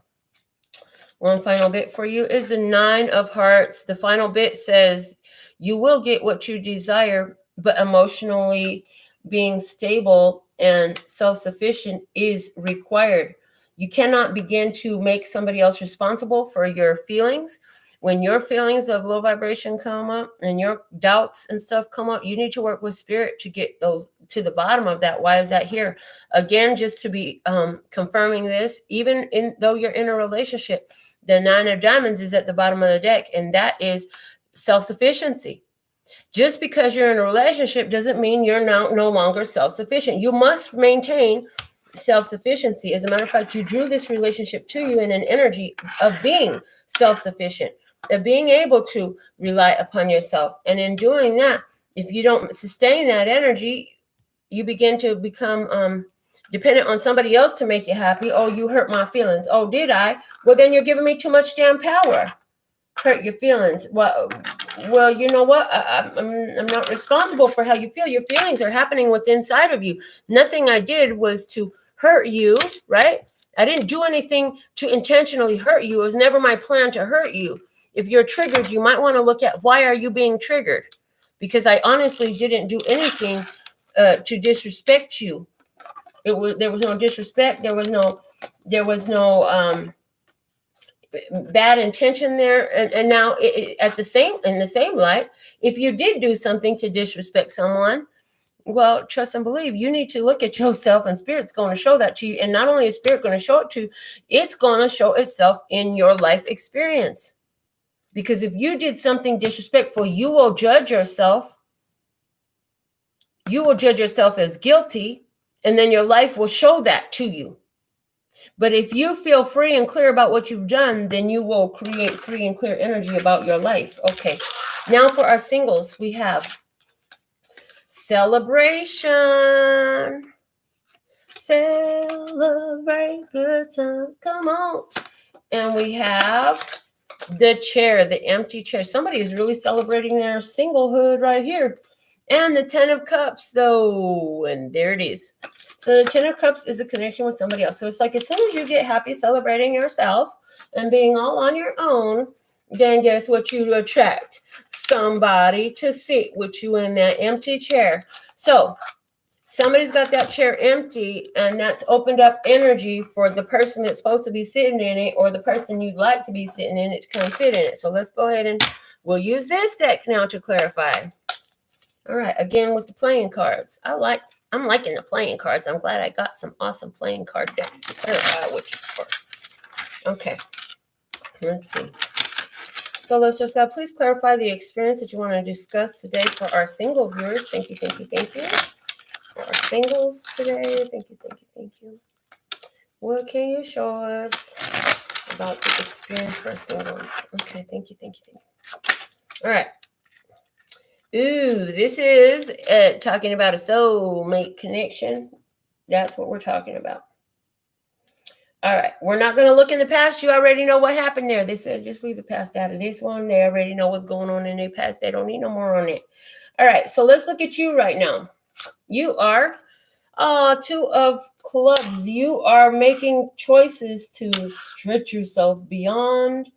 one final bit for you is the 9 of Hearts. The final bit says you will get what you desire, but emotionally being stable and self-sufficient is required. You cannot begin to make somebody else responsible for your feelings. When your feelings of low vibration come up and your doubts and stuff come up, you need to work with spirit to get those to the bottom of that. Why is that here? Again, just to be confirming this, even though you're in a relationship, the 9 of Diamonds is at the bottom of the deck, and that is self-sufficiency. Just because you're in a relationship doesn't mean you're now no longer self-sufficient. You must maintain self-sufficiency. As a matter of fact, you drew this relationship to you in an energy of being self-sufficient, of being able to rely upon yourself. And in doing that, if you don't sustain that energy, you begin to become dependent on somebody else to make you happy. Oh, you hurt my feelings. Oh, did I? Well, then you're giving me too much damn power. Hurt your feelings. Well, you know what? I'm not responsible for how you feel. Your feelings are happening within inside of you. Nothing I did was to hurt you, right? I didn't do anything to intentionally hurt you. It was never my plan to hurt you. If you're triggered, you might want to look at why are you being triggered? Because I honestly didn't do anything to disrespect you. there was no disrespect. There was no bad intention there. And now in the same light, if you did do something to disrespect someone, well, trust and believe, you need to look at yourself, and Spirit's going to show that to you. And not only is Spirit going to show it to you, it's going to show itself in your life experience. Because if you did something disrespectful, you will judge yourself. You will judge yourself as guilty, and then your life will show that to you. But if you feel free and clear about what you've done, then you will create free and clear energy about your life. Okay, now for our singles, we have celebration. Celebrate good times. Come on. And we have the chair, the empty chair. Somebody is really celebrating their singlehood right here. And the 10 of Cups, though. And there it is. So the 10 of Cups is a connection with somebody else. So it's like as soon as you get happy celebrating yourself and being all on your own, then guess what you attract? Somebody to sit with you in that empty chair. So somebody's got that chair empty, and that's opened up energy for the person that's supposed to be sitting in it, or the person you'd like to be sitting in it to come sit in it. So let's go ahead and we'll use this deck now to clarify. All right, again with the playing cards. I'm liking the playing cards. I'm glad I got some awesome playing card decks to clarify what you for. Okay, let's see. So let's just please clarify the experience that you want to discuss today for our single viewers. Thank you, thank you, thank you. For our singles today, thank you, thank you, thank you. What can you show us about the experience for our singles? Okay, thank you, thank you, thank you. All right. Ooh, this is talking about a soulmate connection. That's what we're talking about. All right, we're not going to look in the past. You already know what happened there. They said just leave the past out of this one. They already know what's going on in their past. They don't need no more on it. All right, so let's look at you right now. You are 2 of Clubs. You are making choices to stretch yourself beyond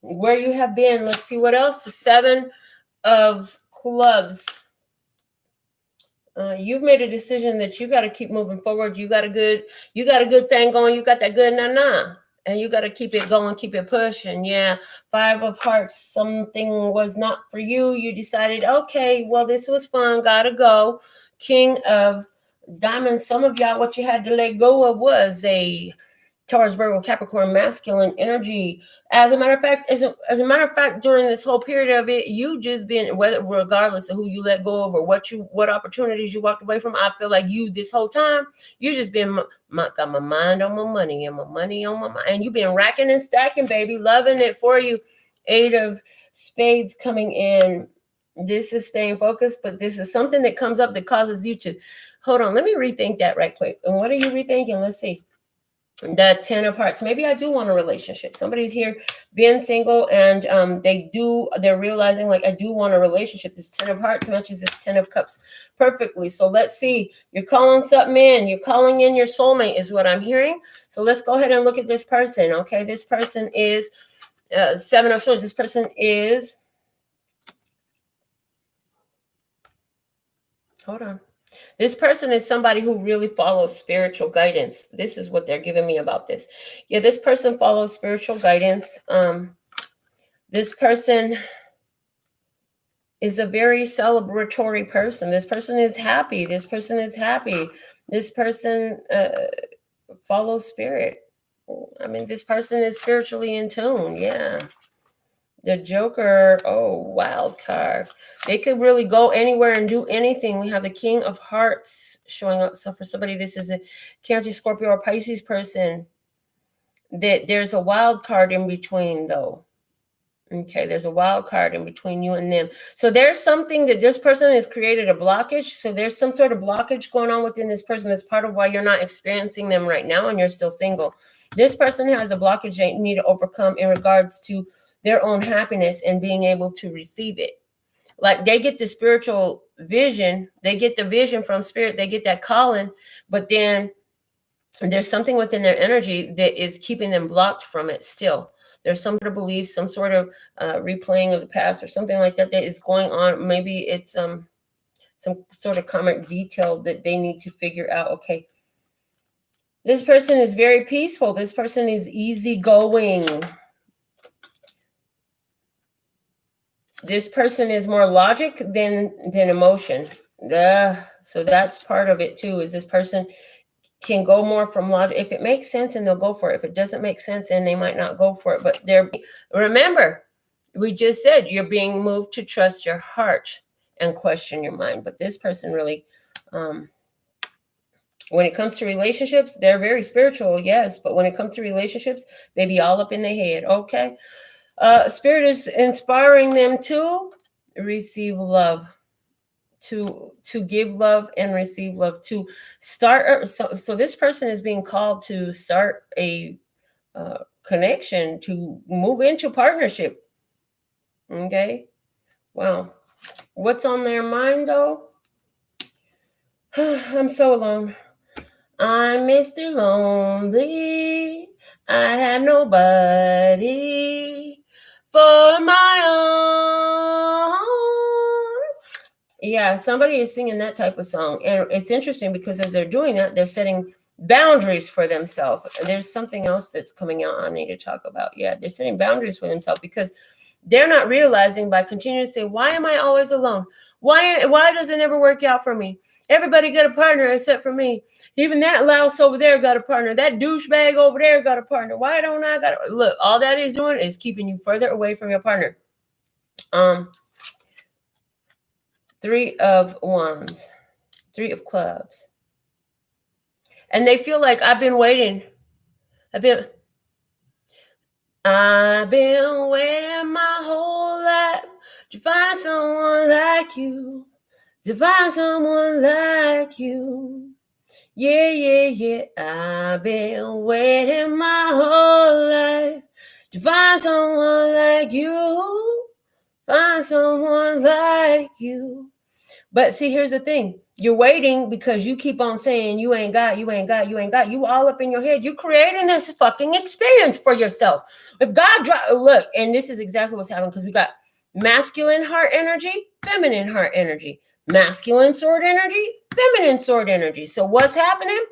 where you have been. Let's see what else. The 7 of Clubs. You've made a decision that you got to keep moving forward. You got a good thing going. You got that good and you got to keep it going, keep it pushing. Yeah. 5 of Hearts. Something was not for you. You decided, okay, well, this was fun. Gotta go. King of Diamonds. Some of y'all, what you had to let go of was a Taurus, Virgo, Capricorn, masculine energy. As a matter of fact, during this whole period of it, you just been, regardless of who you let go of or what opportunities you walked away from, I feel like you this whole time, you just been got my mind on my money and my money on my mind, and you've been racking and stacking, baby, loving it for you. 8 of Spades coming in. This is staying focused, but this is something that comes up that causes you to hold on. Let me rethink that right quick. And what are you rethinking? Let's see. The 10 of Hearts. Maybe I do want a relationship. Somebody's here being single, and they're realizing, like, I do want a relationship. This 10 of Hearts matches this 10 of Cups perfectly. So let's see. You're calling something in. You're calling in your soulmate is what I'm hearing. So let's go ahead and look at this person. Okay, this person is 7 of Swords. This person is, hold on. This person is somebody who really follows spiritual guidance. This is what they're giving me about this. Yeah, this person follows spiritual guidance. This person is a very celebratory person. This person is happy. This person is happy. This person follows spirit. I mean, this person is spiritually in tune. Yeah. The Joker, oh, wild card. They could really go anywhere and do anything. We have the King of Hearts showing up. So for somebody, this is a Cancer, Scorpio, or Pisces person. There's a wild card in between, though. Okay, there's a wild card in between you and them. So there's something that this person has created a blockage. So there's some sort of blockage going on within this person. That's part of why you're not experiencing them right now and you're still single. This person has a blockage they need to overcome in regards to their own happiness and being able to receive it. Like, they get the spiritual vision, they get the vision from spirit, they get that calling, but then there's something within their energy that is keeping them blocked from it still. There's some sort of belief, some sort of replaying of the past or something like that is going on. Maybe it's some sort of karmic detail that they need to figure out. Okay, This person is very peaceful. This person is easygoing. This person is more logic than emotion. So that's part of it too, is this person can go more from logic. If it makes sense, and they'll go for it. If it doesn't make sense, then they might not go for it. But remember, we just said you're being moved to trust your heart and question your mind. But this person really, when it comes to relationships, they're very spiritual, yes. But when it comes to relationships, they be all up in their head, okay? Spirit is inspiring them to receive love, to give love and receive love, to start. So this person is being called to start a connection, to move into partnership. Okay. Wow. What's on their mind though? I'm so alone. I'm Mr. Lonely. I have nobody for my own. Yeah, somebody is singing that type of song. And it's interesting because as they're doing that, they're setting boundaries for themselves. There's something else that's coming out I need to talk about. Yeah, they're setting boundaries for themselves because they're not realizing, by continuing to say, why am I always alone? Why does it never work out for me? Everybody got a partner except for me. Even that louse over there got a partner. That douchebag over there got a partner. Why don't I got a... Look, all that is doing is keeping you further away from your partner. 3 of Wands, 3 of Clubs. And they feel like, I've been waiting. I've been waiting my whole life to find someone like you. To find someone like you. Yeah, yeah, yeah. I've been waiting my whole life to find someone like you. Find someone like you. But see, here's the thing. You're waiting because you keep on saying you ain't got. You all up in your head. You're creating this fucking experience for yourself. If God look, and this is exactly what's happening, because we got masculine heart energy, feminine heart energy, masculine sword energy, feminine sword energy. So what's happening?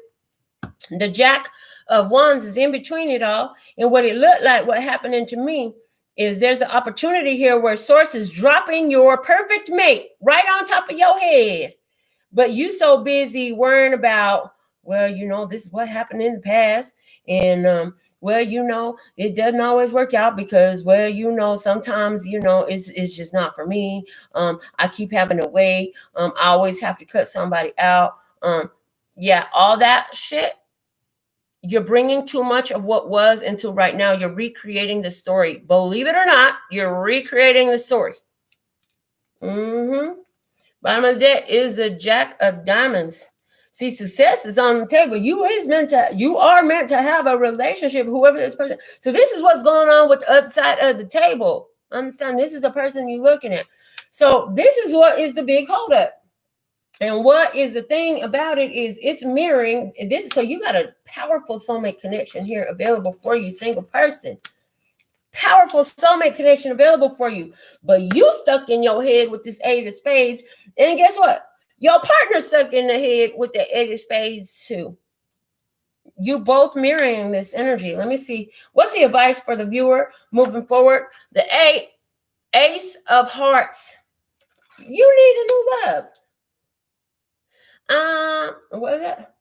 The Jack of Wands is in between it all. And what it looked like, what happening to me, is there's an opportunity here where Source is dropping your perfect mate right on top of your head. But you so busy worrying about, well, this is what happened in the past. And, well, it doesn't always work out because, well, sometimes, it's just not for me. I keep having to wait. I always have to cut somebody out. Yeah, all that shit. You're bringing too much of what was into right now. You're recreating the story. Believe it or not, you're recreating the story. Bottom of the deck is a Jack of Diamonds. See, success is on the table. You are meant to have a relationship, whoever this person. So this is what's going on with the other side of the table. Understand? This is the person you're looking at. So this is what is the big holdup. And what is the thing about it is it's mirroring this. So you got a powerful soulmate connection here available for you, single person. Powerful soulmate connection available for you. But you stuck in your head with this 8 of Spades. And guess what? Your partner stuck in the head with the 8 of Spades too. You both mirroring this energy. Let me see. What's the advice for the viewer moving forward? The Ace of Hearts. You need a new love. What is that?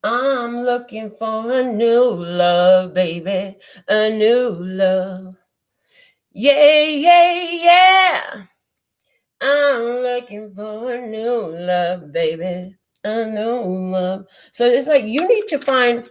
I'm looking for a new love, baby. A new love. Yeah, yeah, yeah. I'm looking for a new love, baby. A new love. So it's like you need to find,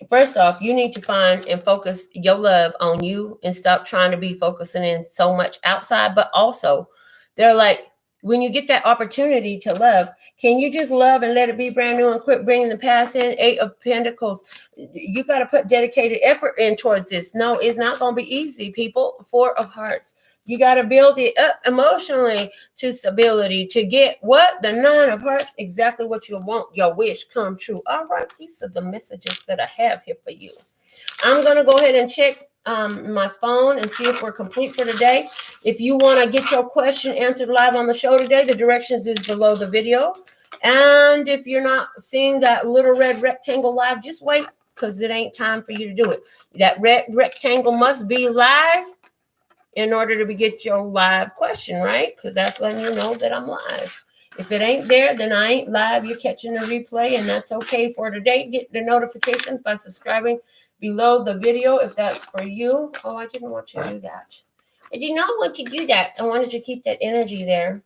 first off, you need to find and focus your love on you and stop trying to be focusing in so much outside. But also, they're like, when you get that opportunity to love, can you just love and let it be brand new and quit bringing the past in? 8 of Pentacles. You got to put dedicated effort in towards this. No, it's not going to be easy, people. 4 of Hearts. You got to build it up emotionally to stability to get what? The 9 of Hearts, exactly what you want, your wish come true. All right, these are the messages that I have here for you. I'm going to go ahead and check my phone and see if we're complete for today. If you want to get your question answered live on the show today, the directions is below the video. And if you're not seeing that little red rectangle live, just wait, because it ain't time for you to do it. That red rectangle must be live in order to get your live question, right? Because that's letting you know that I'm live. If it ain't there, then I ain't live. You're catching the replay, and that's okay for today. Get the notifications by subscribing below the video if that's for you. Oh, I didn't want you to do that. I did not want you to do that. I wanted to keep that energy there.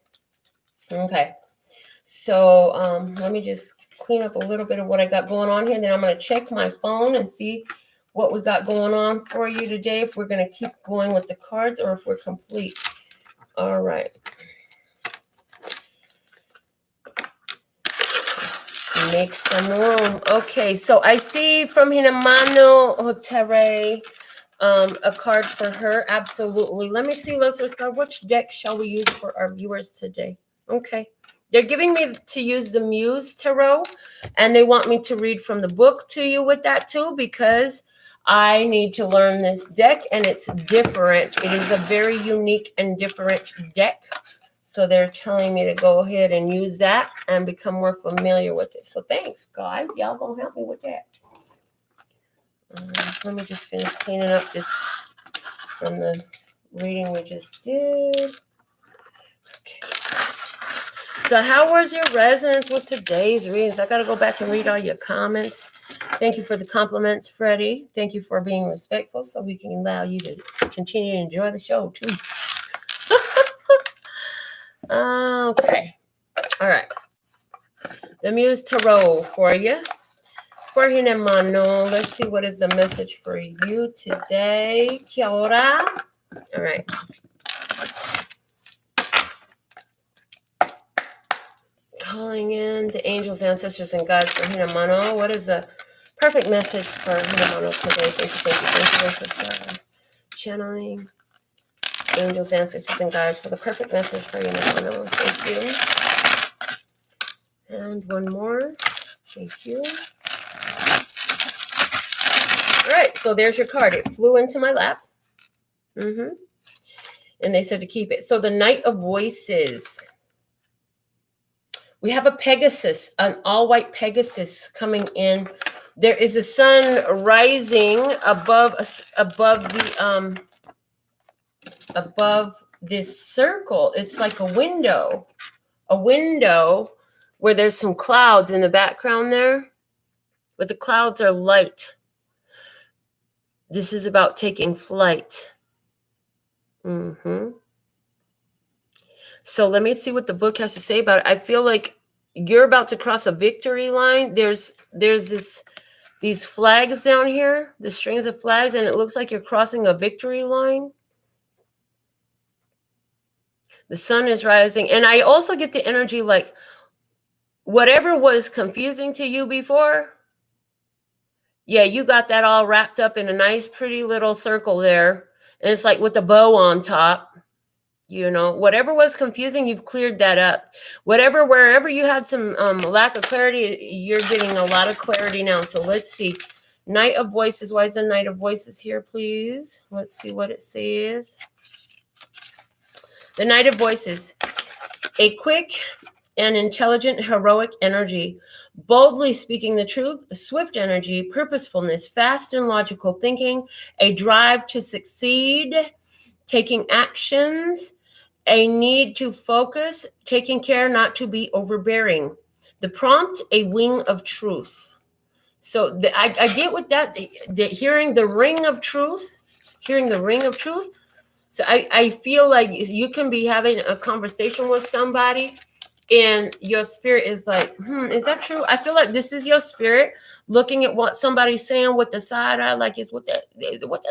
Okay. So let me just clean up a little bit of what I got going on here. Then I'm going to check my phone and see what we got going on for you today, if we're going to keep going with the cards or if we're complete. All right. Let's make some room. Okay, so I see from LPHtarot a card for her. Absolutely. Let me see, Scott, which deck shall we use for our viewers today? Okay. They're giving me to use the Muse Tarot, and they want me to read from the book to you with that too, because I need to learn this deck, and it's different. It is a very unique and different deck. So they're telling me to go ahead and use that and become more familiar with it. So thanks, guys. Y'all gonna help me with that. Let me just finish cleaning up this from the reading we just did. Okay. So how was your resonance with today's readings? I got to go back and read all your comments. Thank you for the compliments, Freddie. Thank you for being respectful so we can allow you to continue to enjoy the show, too. Okay. All right. The Muse Tarot for you. For Hinemano, let's see what is the message for you today. Kia ora. All right. Calling in the angels, ancestors, and guides for Hinemano. What is the perfect message for Hinemano today? Thank you. Channeling angels, ancestors, and guides for the perfect message for Hinemano. Thank you. And one more. Thank you. All right, so there's your card. It flew into my lap. And they said to keep it. So the Knight of Voices. We have a Pegasus, an all-white Pegasus coming in. There is a sun rising above this circle. It's like a window where there's some clouds in the background there, but the clouds are light. This is about taking flight. So let me see what the book has to say about it. I feel like you're about to cross a victory line. There's these flags down here, the strings of flags, and it looks like you're crossing a victory line. The sun is rising. And I also get the energy like whatever was confusing to you before, yeah, you got that all wrapped up in a nice, pretty little circle there. And it's like with a bow on top. You know, whatever was confusing, you've cleared that up. Wherever you had some lack of clarity, you're getting a lot of clarity now. So let's see. Knight of Voices. Why is the Knight of Voices here, please? Let's see what it says. The Knight of Voices. A quick and intelligent, heroic energy. Boldly speaking the truth, swift energy, purposefulness, fast and logical thinking, a drive to succeed, taking actions, a need to focus, taking care not to be overbearing. The prompt, a wing of truth. So I get with that, hearing the ring of truth. So I feel like you can be having a conversation with somebody and your spirit is like, is that true? I feel like this is your spirit looking at what somebody's saying with the side eye, like, is what they're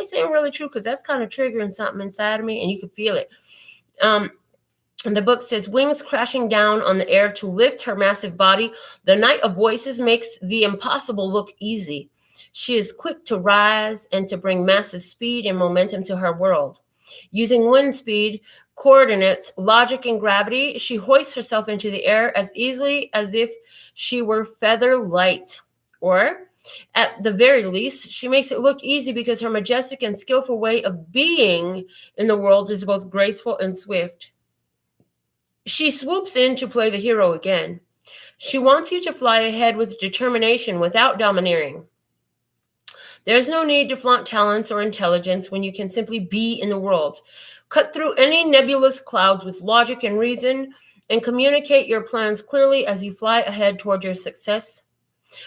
saying really true? Because that's kind of triggering something inside of me and you can feel it. And the book says, wings crashing down on the air to lift her massive body. The Knight of Voices makes the impossible look easy. She is quick to rise and to bring massive speed and momentum to her world. Using wind speed, coordinates, logic, and gravity, she hoists herself into the air as easily as if she were feather light. Or, at the very least, she makes it look easy because her majestic and skillful way of being in the world is both graceful and swift. She swoops in to play the hero again. She wants you to fly ahead with determination without domineering. There's no need to flaunt talents or intelligence when you can simply be in the world. Cut through any nebulous clouds with logic and reason and communicate your plans clearly as you fly ahead toward your success.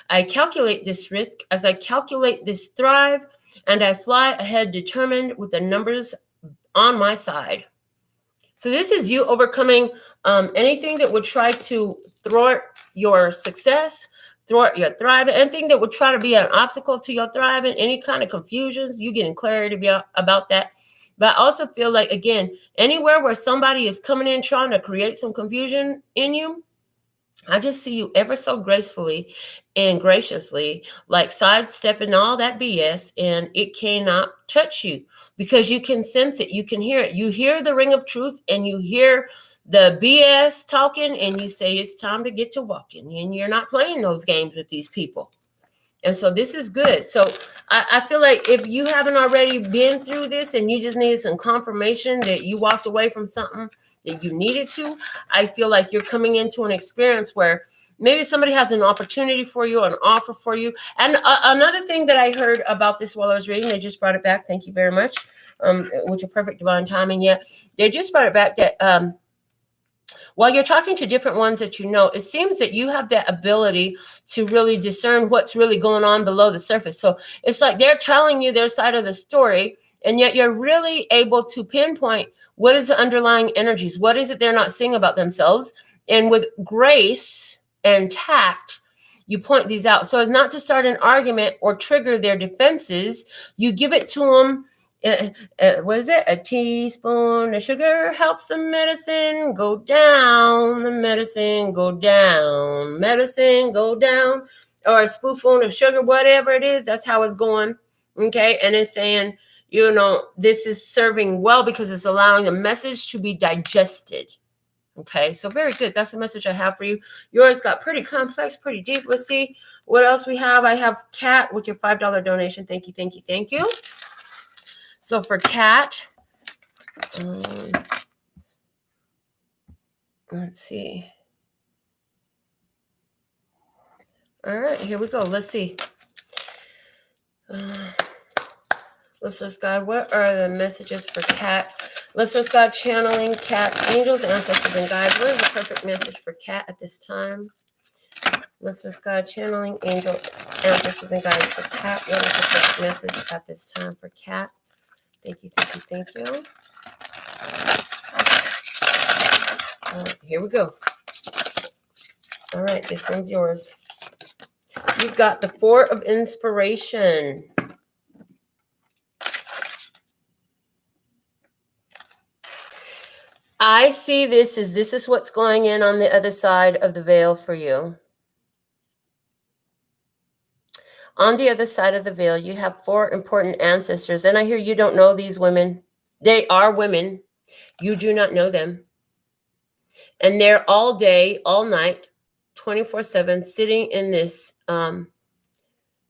I calculate this risk as I calculate this thrive, and I fly ahead determined with the numbers on my side. So this is you overcoming anything that would try to thwart your success, thwart your thriving, anything that would try to be an obstacle to your thriving, any kind of confusions, you getting clarity about that. But I also feel like, again, anywhere where somebody is coming in trying to create some confusion in you, I just see you ever so gracefully and graciously, like sidestepping all that BS, and it cannot touch you because you can sense it. You can hear it. You hear the ring of truth and you hear the BS talking, and you say it's time to get to walking, and you're not playing those games with these people. And so this is good. So I feel like if you haven't already been through this and you just needed some confirmation that you walked away from something that you needed to, I feel like you're coming into an experience where maybe somebody has an opportunity for you, an offer for you. And another thing that I heard about this while I was reading, they just brought it back. Thank you very much. With your perfect divine timing. Yeah, they just brought it back that while you're talking to different ones that you know, it seems that you have that ability to really discern what's really going on below the surface. So it's like they're telling you their side of the story, and yet you're really able to pinpoint what is the underlying energies. What is it they're not seeing about themselves? And with grace and tact, you point these out. So as not to start an argument or trigger their defenses, you give it to them. What is it? A teaspoon of sugar helps the medicine go down. The medicine go down. Medicine go down. Or a spoonful of sugar, whatever it is, that's how it's going. Okay. And it's saying, you know, this is serving well because it's allowing the message to be digested. Okay. So very good. That's the message I have for you. Yours got pretty complex, pretty deep. Let's see what else we have. I have Kat with your $5 donation. Thank you. Thank you. Thank you. So for Kat, let's see. All right, here we go. Let's see. Listeners God, what are the messages for Kat? Listeners God, channeling Kat's angels, ancestors, and guides. What is the perfect message for Kat at this time? Listeners God, channeling angels, ancestors, and guides for Kat. What is the perfect message at this time for Kat? Thank you, thank you, thank you. All right, here we go. All right, this one's yours. You've got the Four of Inspiration. I see this is what's going in on the other side of the veil for you. On the other side of the veil, you have four important ancestors. And I hear you don't know these women. They are women. You do not know them. And they're all day, all night, 24/7, sitting in this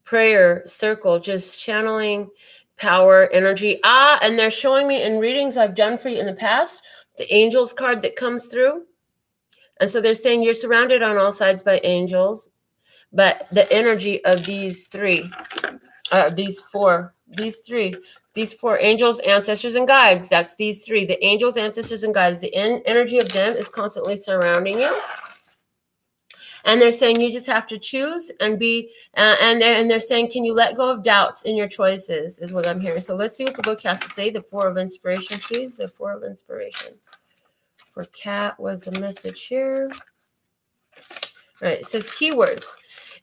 prayer circle, just channeling power, energy. And they're showing me in readings I've done for you in the past, the angels card that comes through. And so they're saying you're surrounded on all sides by angels. But the energy of these four angels, ancestors, and guides, that's these three. The angels, ancestors, and guides, the energy of them is constantly surrounding you. And they're saying you just have to choose and be, and they're saying, can you let go of doubts in your choices, is what I'm hearing. So let's see what the book has to say. The Four of Inspiration, please. The Four of Inspiration. For Kat, what's the message here? All right, it says keywords.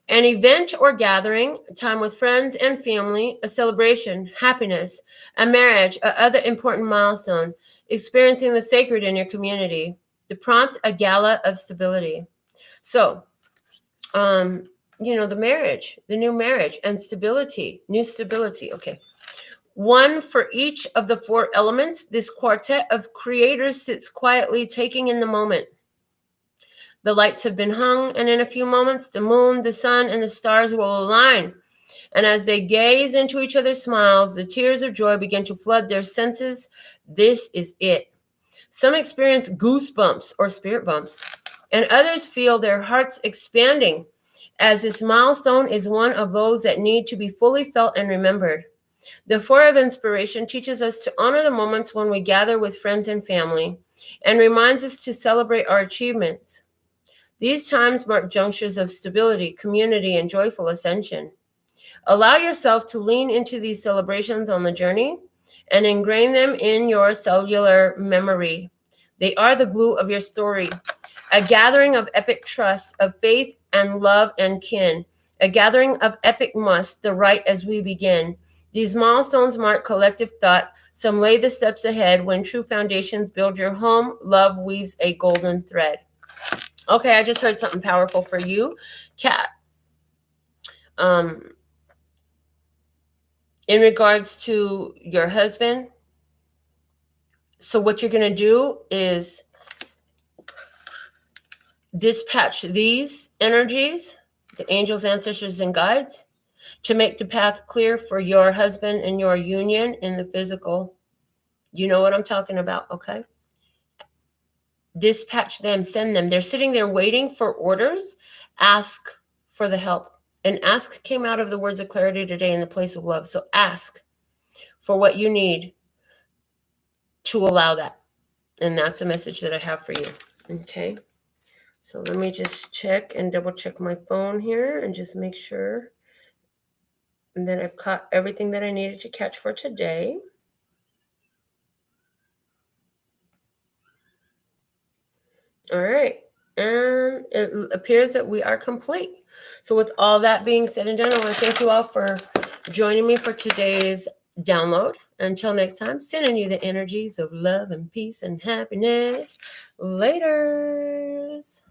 An event or gathering, time with friends and family, a celebration, happiness, a marriage, a other important milestone, experiencing the sacred in your community. The prompt, a gala of stability. So, the marriage, the new marriage, and stability, new stability. Okay. One for each of the four elements, this quartet of creators sits quietly taking in the moment. The lights have been hung, and in a few moments, the moon, the sun, and the stars will align. And as they gaze into each other's smiles, the tears of joy begin to flood their senses. This is it. Some experience goosebumps or spirit bumps. and others feel their hearts expanding, as this milestone is one of those that need to be fully felt and remembered. The Four of Inspiration teaches us to honor the moments when we gather with friends and family, and reminds us to celebrate our achievements. These times mark junctures of stability, community, and joyful ascension. Allow yourself to lean into these celebrations on the journey and ingrain them in your cellular memory. They are the glue of your story, a gathering of epic trust, of faith and love and kin, a gathering of epic must, the right as we begin. These milestones mark collective thought. Some lay the steps ahead. When true foundations build your home, love weaves a golden thread. Okay, I just heard something powerful for you, Kat. In regards to your husband, so what you're going to do is dispatch these energies, the angels, ancestors, and guides, to make the path clear for your husband and your union in the physical. You know what I'm talking about, okay? Dispatch them, send them. They're sitting there waiting for orders. Ask for the help. And ask came out of the words of clarity today in the place of love. So ask for what you need to allow that. And that's a message that I have for you. Okay. So let me just check and double check my phone here and just make sure that I've caught everything that I needed to catch for today. All right. And it appears that we are complete. So with all that being said and done, I want to thank you all for joining me for today's download. Until next time, sending you the energies of love and peace and happiness. Laters.